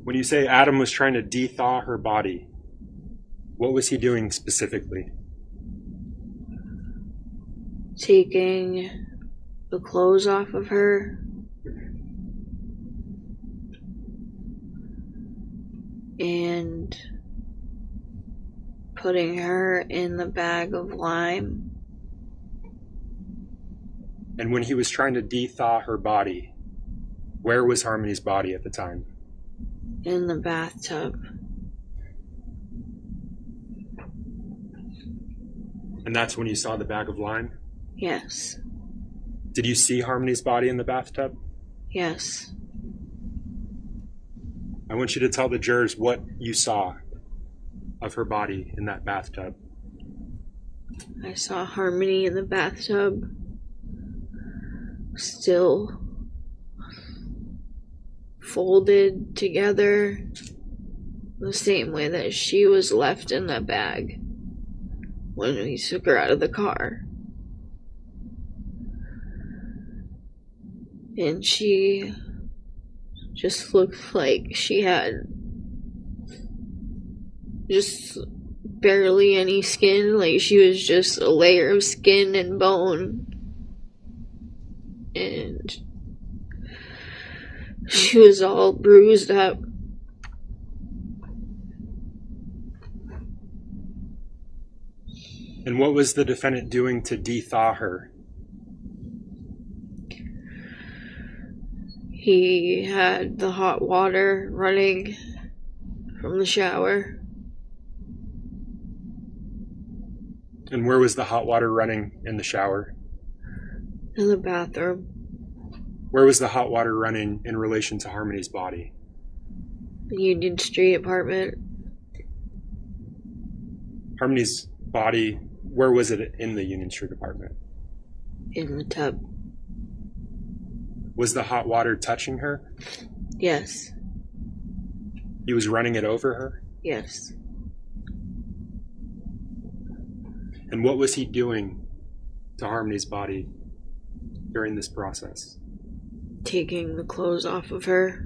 Speaker 3: When you say Adam was trying to de-thaw her body, what was he doing specifically?
Speaker 5: Taking the clothes off of her. And putting her in the bag of lime.
Speaker 3: And when he was trying to de-thaw her body, where was Harmony's body at the time?
Speaker 5: In the bathtub.
Speaker 3: And that's when you saw the bag of lime?
Speaker 5: Yes.
Speaker 3: Did you see Harmony's body in the bathtub?
Speaker 5: Yes.
Speaker 3: I want you to tell the jurors what you saw of her body in that bathtub.
Speaker 5: I saw Harmony in the bathtub, still folded together the same way that she was left in the bag when we took her out of the car. And she just looked like she had just barely any skin, like she was just a layer of skin and bone. And she was all bruised up.
Speaker 3: And what was the defendant doing to de-thaw her?
Speaker 5: He had the hot water running from the shower.
Speaker 3: And where was the hot water running in the shower?
Speaker 5: In the bathroom.
Speaker 3: Where was the hot water running in relation to Harmony's body?
Speaker 5: The Union Street apartment.
Speaker 3: Harmony's body, where was it in the Union Street apartment?
Speaker 5: In the tub.
Speaker 3: Was the hot water touching her?
Speaker 5: Yes.
Speaker 3: He was running it over her?
Speaker 5: Yes.
Speaker 3: And what was he doing to Harmony's body during this process?
Speaker 5: Taking the clothes off of her.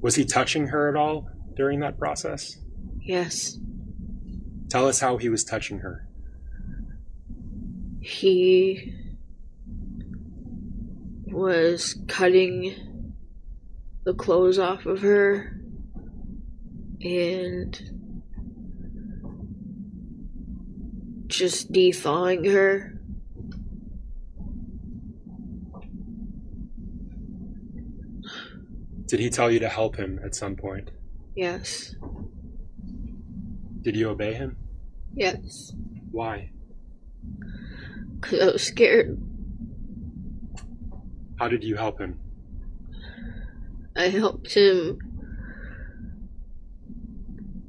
Speaker 3: Was he touching her at all during that process?
Speaker 5: Yes.
Speaker 3: Tell us how he was touching her.
Speaker 5: He was cutting the clothes off of her and just de-thawing her.
Speaker 3: Did he tell you to help him at some point?
Speaker 5: Yes.
Speaker 3: Did you obey him?
Speaker 5: Yes.
Speaker 3: Why?
Speaker 5: 'Cause I was scared.
Speaker 3: How did you help him?
Speaker 5: I helped him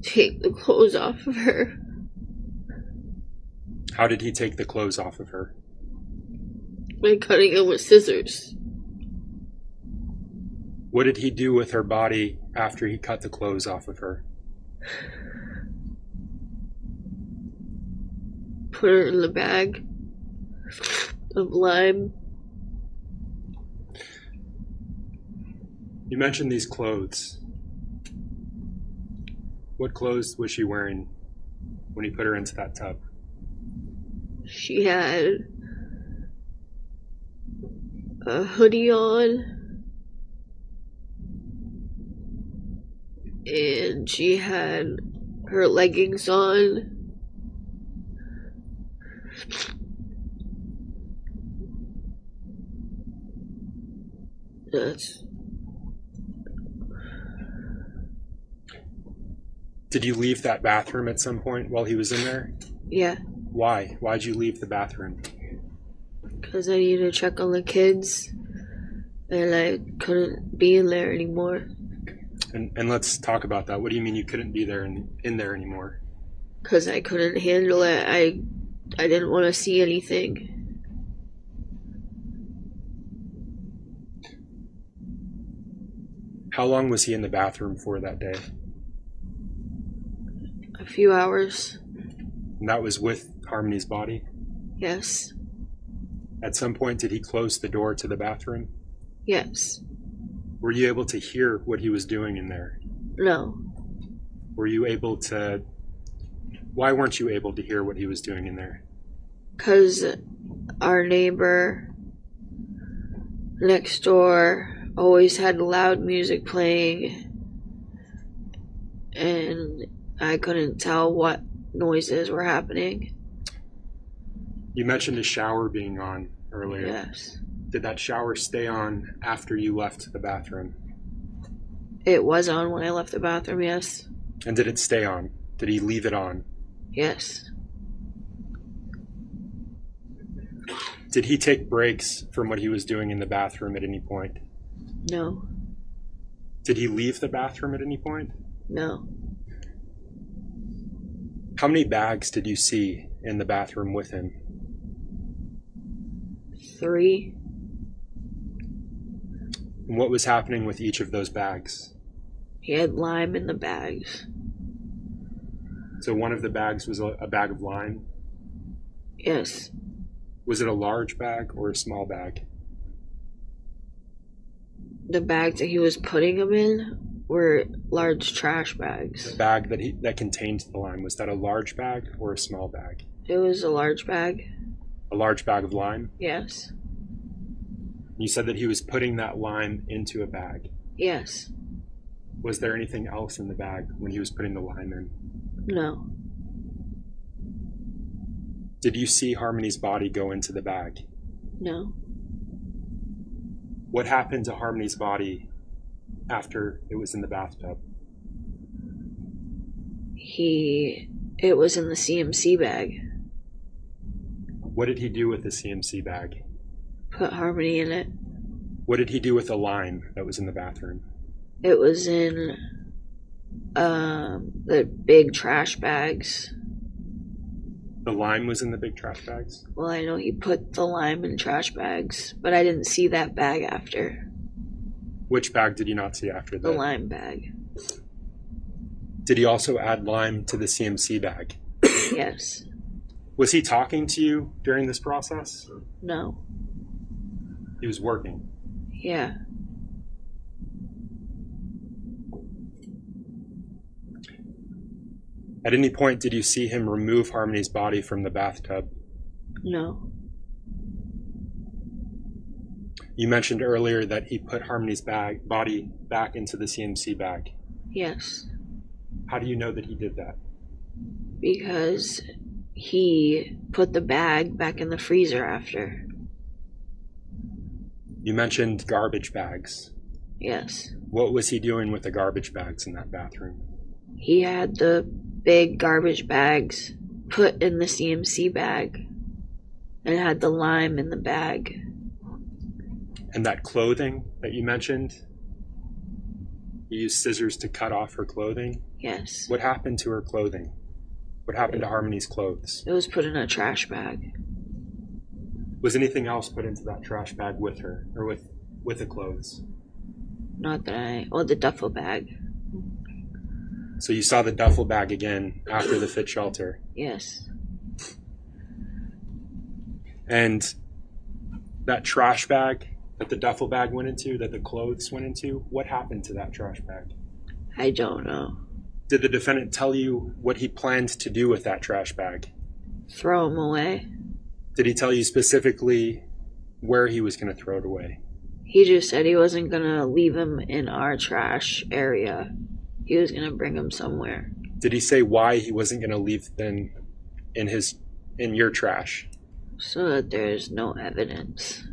Speaker 5: take the clothes off of her.
Speaker 3: How did he take the clothes off of her?
Speaker 5: By cutting them with scissors.
Speaker 3: What did he do with her body after he cut the clothes off of her?
Speaker 5: Put her in the bag of lime.
Speaker 3: You mentioned these clothes. What clothes was she wearing when he put her into that tub?
Speaker 5: She had a hoodie on, and she had her leggings on. That's
Speaker 3: Did you leave that bathroom at some point while he was in there?
Speaker 5: yeah,
Speaker 3: Why? Why'd you leave the bathroom?
Speaker 5: because I need to check on the kids and I couldn't be in there anymore.
Speaker 3: And let's talk about that. What do you mean you couldn't be there in there anymore?
Speaker 5: Because I couldn't handle it. I didn't want to see anything.
Speaker 3: How long was he in the bathroom for that day?
Speaker 5: A few hours.
Speaker 3: And that was with Harmony's body?
Speaker 5: Yes.
Speaker 3: At some point, did he close the door to the bathroom?
Speaker 5: Yes.
Speaker 3: Were you able to hear what he was doing in there?
Speaker 5: No.
Speaker 3: Were you able to... Why weren't you able to hear what he was doing in there?
Speaker 5: Because our neighbor next door always had loud music playing, and I couldn't tell what noises were happening.
Speaker 3: You mentioned a shower being on earlier.
Speaker 5: Yes.
Speaker 3: Did that shower stay on after you left the bathroom?
Speaker 5: It was on when I left the bathroom, yes.
Speaker 3: And did it stay on? Did he leave it on?
Speaker 5: Yes.
Speaker 3: Did he take breaks from what he was doing in the bathroom at any point?
Speaker 5: No.
Speaker 3: Did he leave the bathroom at any point?
Speaker 5: No.
Speaker 3: How many bags did you see in the bathroom with him?
Speaker 5: 3.
Speaker 3: And what was happening with each of those bags?
Speaker 5: He had lime in the bags.
Speaker 3: So one of the bags was a bag of lime.
Speaker 5: Yes.
Speaker 3: Was it a large bag or a small bag?
Speaker 5: The bags that he was putting them in were large trash bags.
Speaker 3: The bag that contained the lime, was that a large bag or a small bag?
Speaker 5: It was a large bag.
Speaker 3: A large bag of lime?
Speaker 5: Yes.
Speaker 3: You said that he was putting that lime into a bag.
Speaker 5: Yes.
Speaker 3: Was there anything else in the bag when he was putting the lime in?
Speaker 5: No.
Speaker 3: Did you see Harmony's body go into the bag?
Speaker 5: No.
Speaker 3: What happened to Harmony's body after it was in the bathtub?
Speaker 5: It was in the CMC bag.
Speaker 3: What did he do with the CMC bag?
Speaker 5: Put Harmony in it.
Speaker 3: What did he do with the lime that was in the bathroom?
Speaker 5: It was in the big trash bags.
Speaker 3: The lime was in the big trash bags?
Speaker 5: Well, I know he put the lime in trash bags, but I didn't see that bag after.
Speaker 3: Which bag did you not see after
Speaker 5: The
Speaker 3: that?
Speaker 5: lime bag.
Speaker 3: Did he also add lime to the CMC bag?
Speaker 5: Yes.
Speaker 3: Was he talking to you during this process?
Speaker 5: No.
Speaker 3: He was working.
Speaker 5: Yeah.
Speaker 3: At any point, did you see him remove Harmony's body from the bathtub?
Speaker 5: No.
Speaker 3: You mentioned earlier that he put Harmony's body back into the CMC bag.
Speaker 5: Yes.
Speaker 3: How do you know that he did that?
Speaker 5: Because he put the bag back in the freezer after.
Speaker 3: You mentioned garbage bags.
Speaker 5: Yes.
Speaker 3: What was he doing with the garbage bags in that bathroom?
Speaker 5: He had the big garbage bags put in the CMC bag and had the lime in the bag.
Speaker 3: And that clothing that you mentioned? He used scissors to cut off her clothing?
Speaker 5: Yes.
Speaker 3: What happened to her clothing? What happened to Harmony's clothes?
Speaker 5: It was put in a trash bag.
Speaker 3: Was anything else put into that trash bag with her, or with the clothes?
Speaker 5: Not that the duffel bag.
Speaker 3: So you saw the duffel bag again after the fit shelter.
Speaker 5: Yes.
Speaker 3: And that trash bag that the duffel bag went into, that the clothes went into, what happened to that trash bag?
Speaker 5: I don't know.
Speaker 3: Did the defendant tell you what he planned to do with that trash bag?
Speaker 5: Throw them away.
Speaker 3: Did he tell you specifically where he was going to throw it away?
Speaker 5: He just said he wasn't going to leave them in our trash area. He was going to bring them somewhere.
Speaker 3: Did he say why he wasn't going to leave them in your trash?
Speaker 5: So that there's no evidence.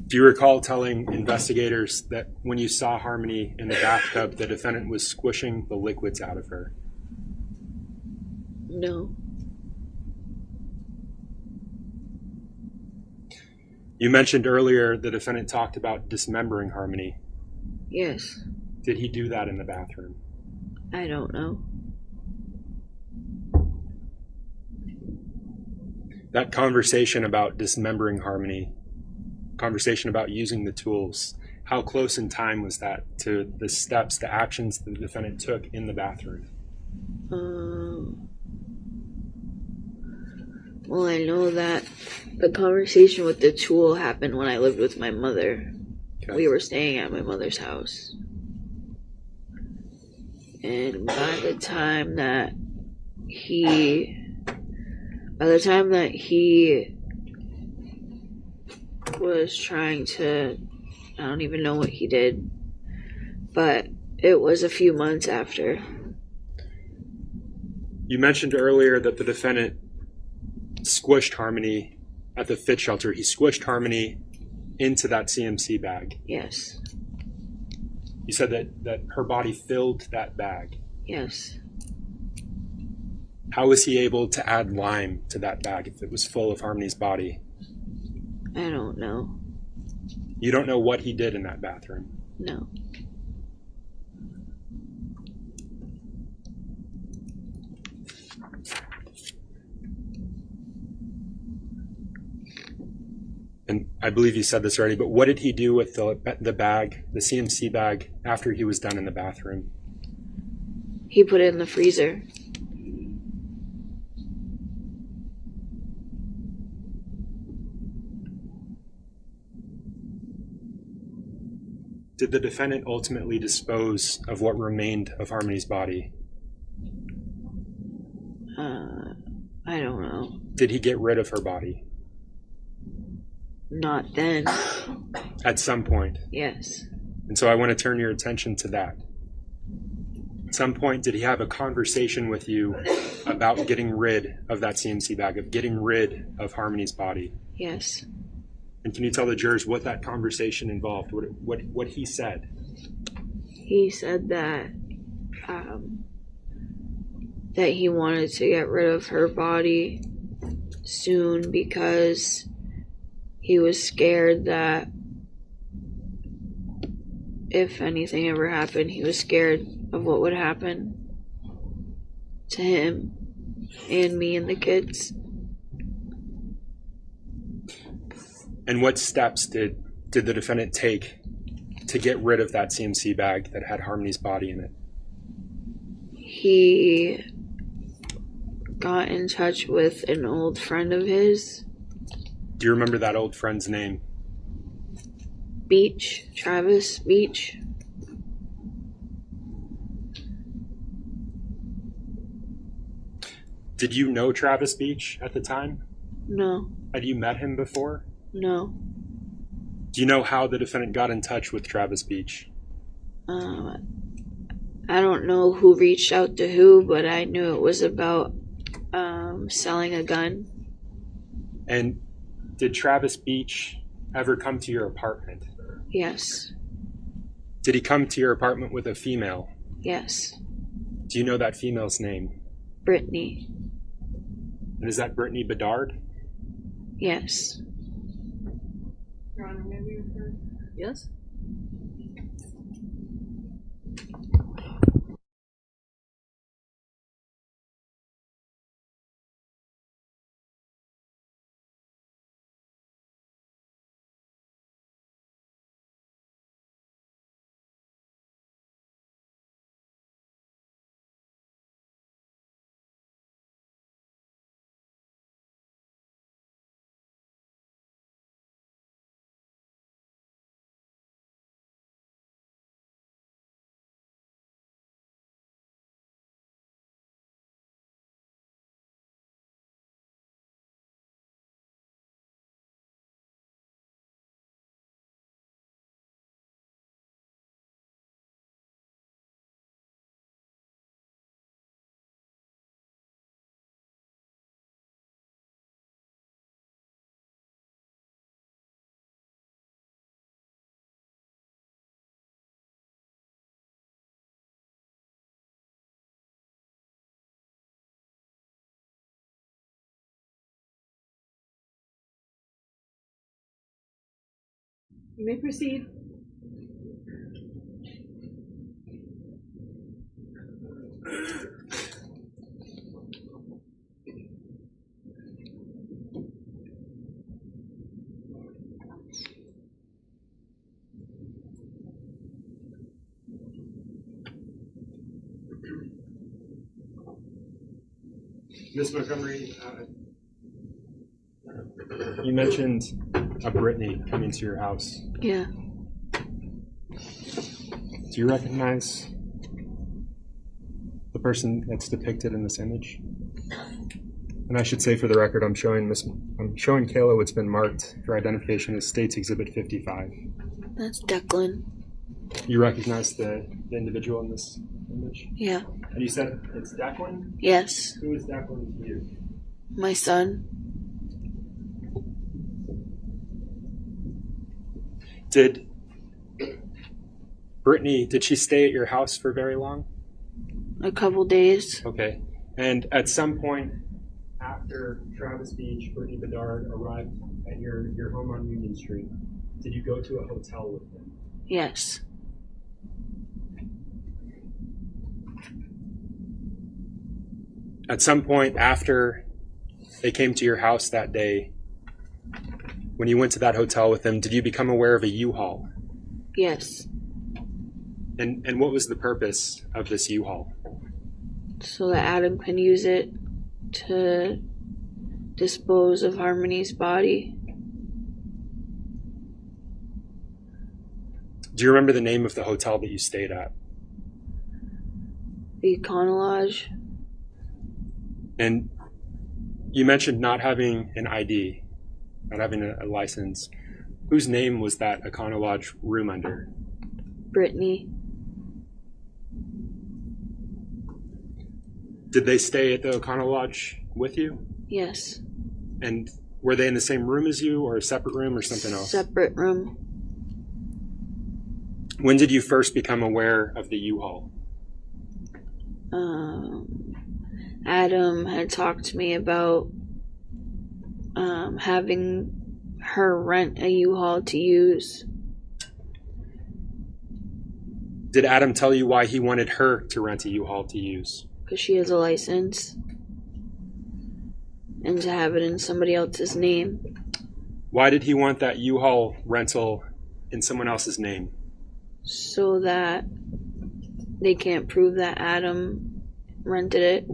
Speaker 3: Do Do you recall telling investigators that when you saw Harmony in the bathtub, the defendant was squishing the liquids out of her?
Speaker 5: No.
Speaker 3: You mentioned earlier the defendant talked about dismembering Harmony.
Speaker 5: Yes.
Speaker 3: Did he do that in the bathroom?
Speaker 5: I don't know.
Speaker 3: That conversation about dismembering Harmony, conversation about using the tools, how close in time was that to the steps, the actions the defendant took in the bathroom?
Speaker 5: Well, I know that the conversation with the tool happened when I lived with my mother.
Speaker 3: Okay.
Speaker 5: We were staying at my mother's house. And by the time that he was trying to, I don't even know what he did, but it was a few months after.
Speaker 3: You mentioned earlier that the defendant squished Harmony at the fit shelter. He squished Harmony into that CMC bag.
Speaker 5: Yes.
Speaker 3: You said that her body filled that bag.
Speaker 5: Yes.
Speaker 3: How was he able to add lime to that bag if it was full of Harmony's body?
Speaker 5: I don't know.
Speaker 3: You don't know what he did in that bathroom.
Speaker 5: No.
Speaker 3: And I believe you said this already, but what did he do with the bag, the CMC bag, after he was done in the bathroom?
Speaker 5: He put it in the freezer.
Speaker 3: Did the defendant ultimately dispose of what remained of Harmony's body?
Speaker 5: I don't know.
Speaker 3: Did he get rid of her body?
Speaker 5: Not then.
Speaker 3: At some point.
Speaker 5: Yes.
Speaker 3: And so I want to turn your attention to that. At some point, did he have a conversation with you about getting rid of that CMC bag, of getting rid of Harmony's body?
Speaker 5: Yes.
Speaker 3: And can you tell the jurors what that conversation involved, what he said?
Speaker 5: He said that that he wanted to get rid of her body soon because he was scared that if anything ever happened, he was scared of what would happen to him and me and the kids.
Speaker 3: And what steps did the defendant take to get rid of that CMC bag that had Harmony's body in it?
Speaker 5: He got in touch with an old friend of his.
Speaker 3: Do you remember that old friend's name?
Speaker 5: Beach, Travis Beach.
Speaker 3: Did you know Travis Beach at the time?
Speaker 5: No,
Speaker 3: Had you met him before?
Speaker 5: no.
Speaker 3: Do you know how the defendant got in touch with Travis Beach?
Speaker 5: I don't know who reached out to who, but I knew it was about selling a gun.
Speaker 3: And did Travis Beach ever come to your apartment?
Speaker 5: Yes,
Speaker 3: Did he come to your apartment with a female?
Speaker 5: yes.
Speaker 3: Do you know that female's name?
Speaker 5: Brittany.
Speaker 3: And is that Brittany Bedard?
Speaker 5: Yes.
Speaker 4: Your Honor, may we refer? Yes? You may proceed.
Speaker 3: Miss Montgomery, you mentioned a Brittany coming to your house.
Speaker 5: Yeah.
Speaker 3: Do you recognize the person that's depicted in this image? And I should say, for the record, I'm showing Kayla what's been marked for identification as States Exhibit 55.
Speaker 5: That's Declan.
Speaker 3: You recognize the individual in this image?
Speaker 5: Yeah.
Speaker 3: And you said it's Declan?
Speaker 5: Yes.
Speaker 3: Who is Declan to you?
Speaker 5: My son.
Speaker 3: Did Brittany, did she stay at your house for very long?
Speaker 5: A couple days.
Speaker 3: Okay. And at some point after Travis Beach, Brittany Bedard arrived at your home on Union Street, did you go to a hotel with them?
Speaker 5: Yes.
Speaker 3: At some point after they came to your house that day, when you went to that hotel with them, did you become aware of a U-Haul?
Speaker 5: Yes.
Speaker 3: And what was the purpose of this U-Haul?
Speaker 5: So that Adam can use it to dispose of Harmony's body.
Speaker 3: Do you remember the name of the hotel that you stayed at?
Speaker 5: The Econolodge.
Speaker 3: And you mentioned not having an ID, not having a license. Whose name was that Econolodge room under?
Speaker 5: Brittany.
Speaker 3: Did they stay at the Econolodge with you?
Speaker 5: Yes.
Speaker 3: And were they in the same room as you, or a separate room, or something else?
Speaker 5: Separate room.
Speaker 3: When did you first become aware of the U-Haul?
Speaker 5: Adam had talked to me about having her rent a U-Haul to use.
Speaker 3: Did Adam tell you why he wanted her to rent a U-Haul to use?
Speaker 5: Because she has a license. And to have it in somebody else's name.
Speaker 3: Why did he want that U-Haul rental in someone else's name?
Speaker 5: So that they can't prove that Adam rented it.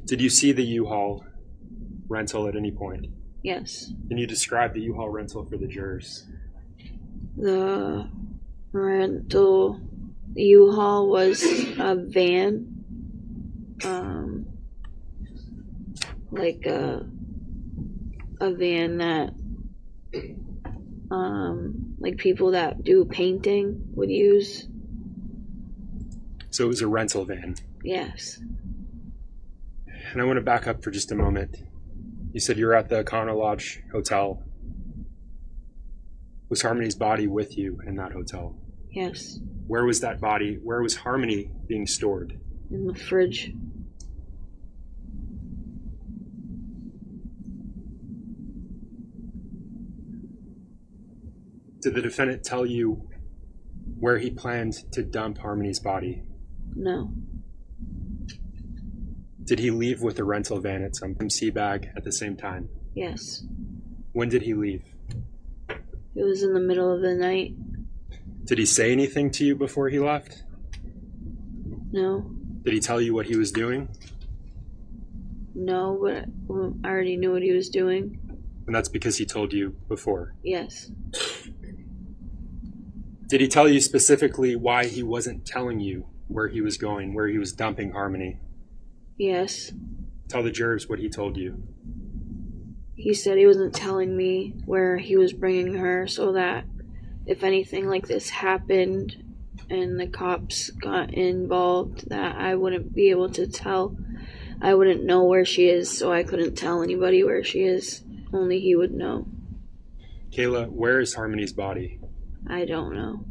Speaker 3: Did you see the U-Haul rental at any point?
Speaker 5: Yes.
Speaker 3: Can you describe the U-Haul rental for the jurors?
Speaker 5: The rental U-Haul was a van. Like a van that like people that do painting would use.
Speaker 3: So it was a rental van.
Speaker 5: Yes.
Speaker 3: And I want to back up for just a moment. You said you were at the Econolodge Hotel. Was Harmony's body with you in that hotel?
Speaker 5: Yes.
Speaker 3: Where was that body? Where was Harmony being stored?
Speaker 5: In the fridge.
Speaker 3: Did the defendant tell you where he planned to dump Harmony's body?
Speaker 5: No.
Speaker 3: Did he leave with the rental van at some MC bag at the same time?
Speaker 5: Yes.
Speaker 3: When did he leave?
Speaker 5: It was in the middle of the night.
Speaker 3: Did he say anything to you before he left?
Speaker 5: No.
Speaker 3: Did he tell you what he was doing?
Speaker 5: No, but I already knew what he was doing.
Speaker 3: And that's because he told you before.
Speaker 5: Yes.
Speaker 3: Did he tell you specifically why he wasn't telling you where he was going, where he was dumping Harmony?
Speaker 5: Yes.
Speaker 3: Tell the jurors what he told you.
Speaker 5: He said he wasn't telling me where he was bringing her so that if anything like this happened and the cops got involved, that I wouldn't be able to tell. I wouldn't know where she is, so I couldn't tell anybody where she is. Only he would know.
Speaker 3: Kayla, where is Harmony's body?
Speaker 5: I don't know.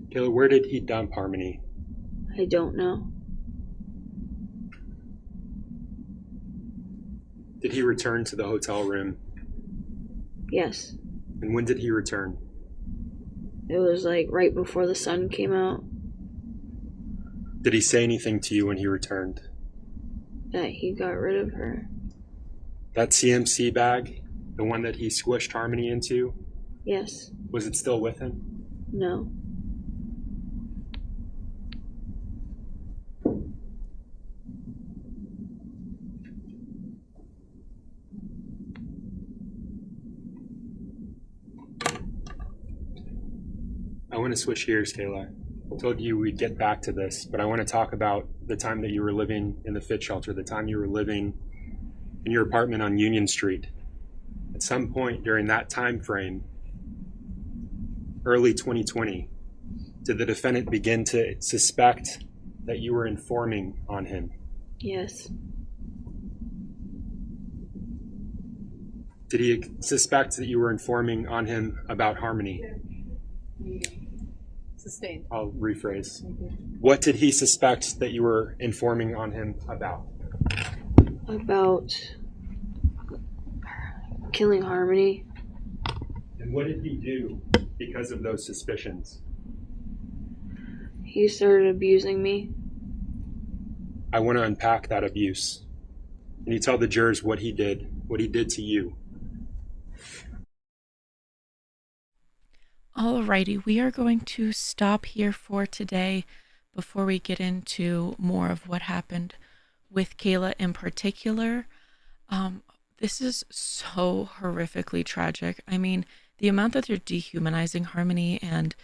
Speaker 3: Kayla, where did he dump Harmony?
Speaker 5: I don't know.
Speaker 3: Did he return to the hotel room?
Speaker 5: Yes.
Speaker 3: And when did he return?
Speaker 5: It was like right before the sun came out
Speaker 3: Did he say anything to you when he returned?
Speaker 5: that he got rid of her.
Speaker 3: That CMC bag, the one that he squished Harmony into,
Speaker 5: Yes.
Speaker 3: was it still with him?
Speaker 5: No.
Speaker 3: I want to switch gears, Kayla. I told you we'd get back to this, but I want to talk about the time that you were living in the fit shelter, the time you were living in your apartment on Union Street. At some point during that time frame, early 2020, did the defendant begin to suspect that you were informing on him?
Speaker 5: Yes.
Speaker 3: Did he suspect that you were informing on him about Harmony?
Speaker 4: Sustained.
Speaker 3: I'll rephrase. What did he suspect that you were informing on him about?
Speaker 5: About killing Harmony.
Speaker 3: And what did he do because of those suspicions?
Speaker 5: He started abusing me.
Speaker 3: I want to unpack that abuse. Can you tell the jurors what he did to you?
Speaker 1: Alrighty, we are going to stop here for today before we get into more of what happened with Kayla in particular. This is so horrifically tragic. I mean, the amount that they're dehumanizing Harmony, and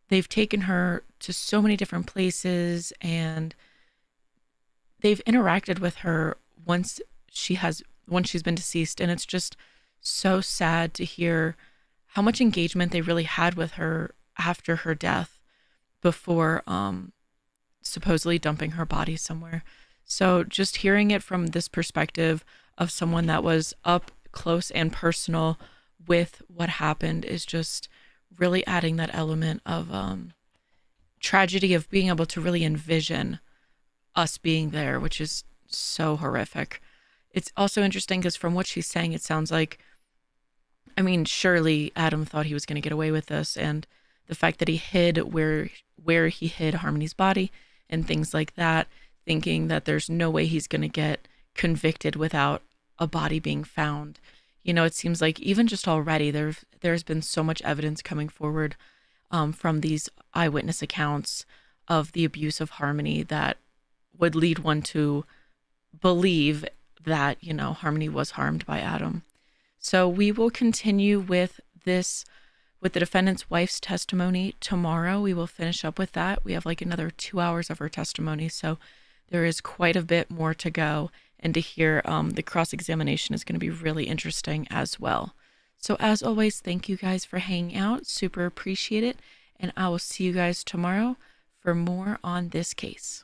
Speaker 1: they've taken her to so many different places, and they've interacted with her once she's been deceased, and it's just so sad to hear how much engagement they really had with her after her death before supposedly dumping her body somewhere. So just hearing it from this perspective of someone that was up close and personal with what happened is just really adding that element of tragedy, of being able to really envision us being there, which is so horrific. It's also interesting because from what she's saying, it sounds like, I mean, surely Adam thought he was going to get away with this, and the fact that he hid where he hid Harmony's body and things like that, thinking that there's no way he's going to get convicted without a body being found. You know, it seems like even just already there's been so much evidence coming forward from these eyewitness accounts of the abuse of Harmony that would lead one to believe that, you know, Harmony was harmed by Adam. So we will continue with this, with the defendant's wife's testimony tomorrow. We will finish up with that. We have like another 2 hours of her testimony, so there is quite a bit more to go. And to hear the cross-examination is going to be really interesting as well. So as always, thank you guys for hanging out. Super appreciate it. And I will see you guys tomorrow for more on this case.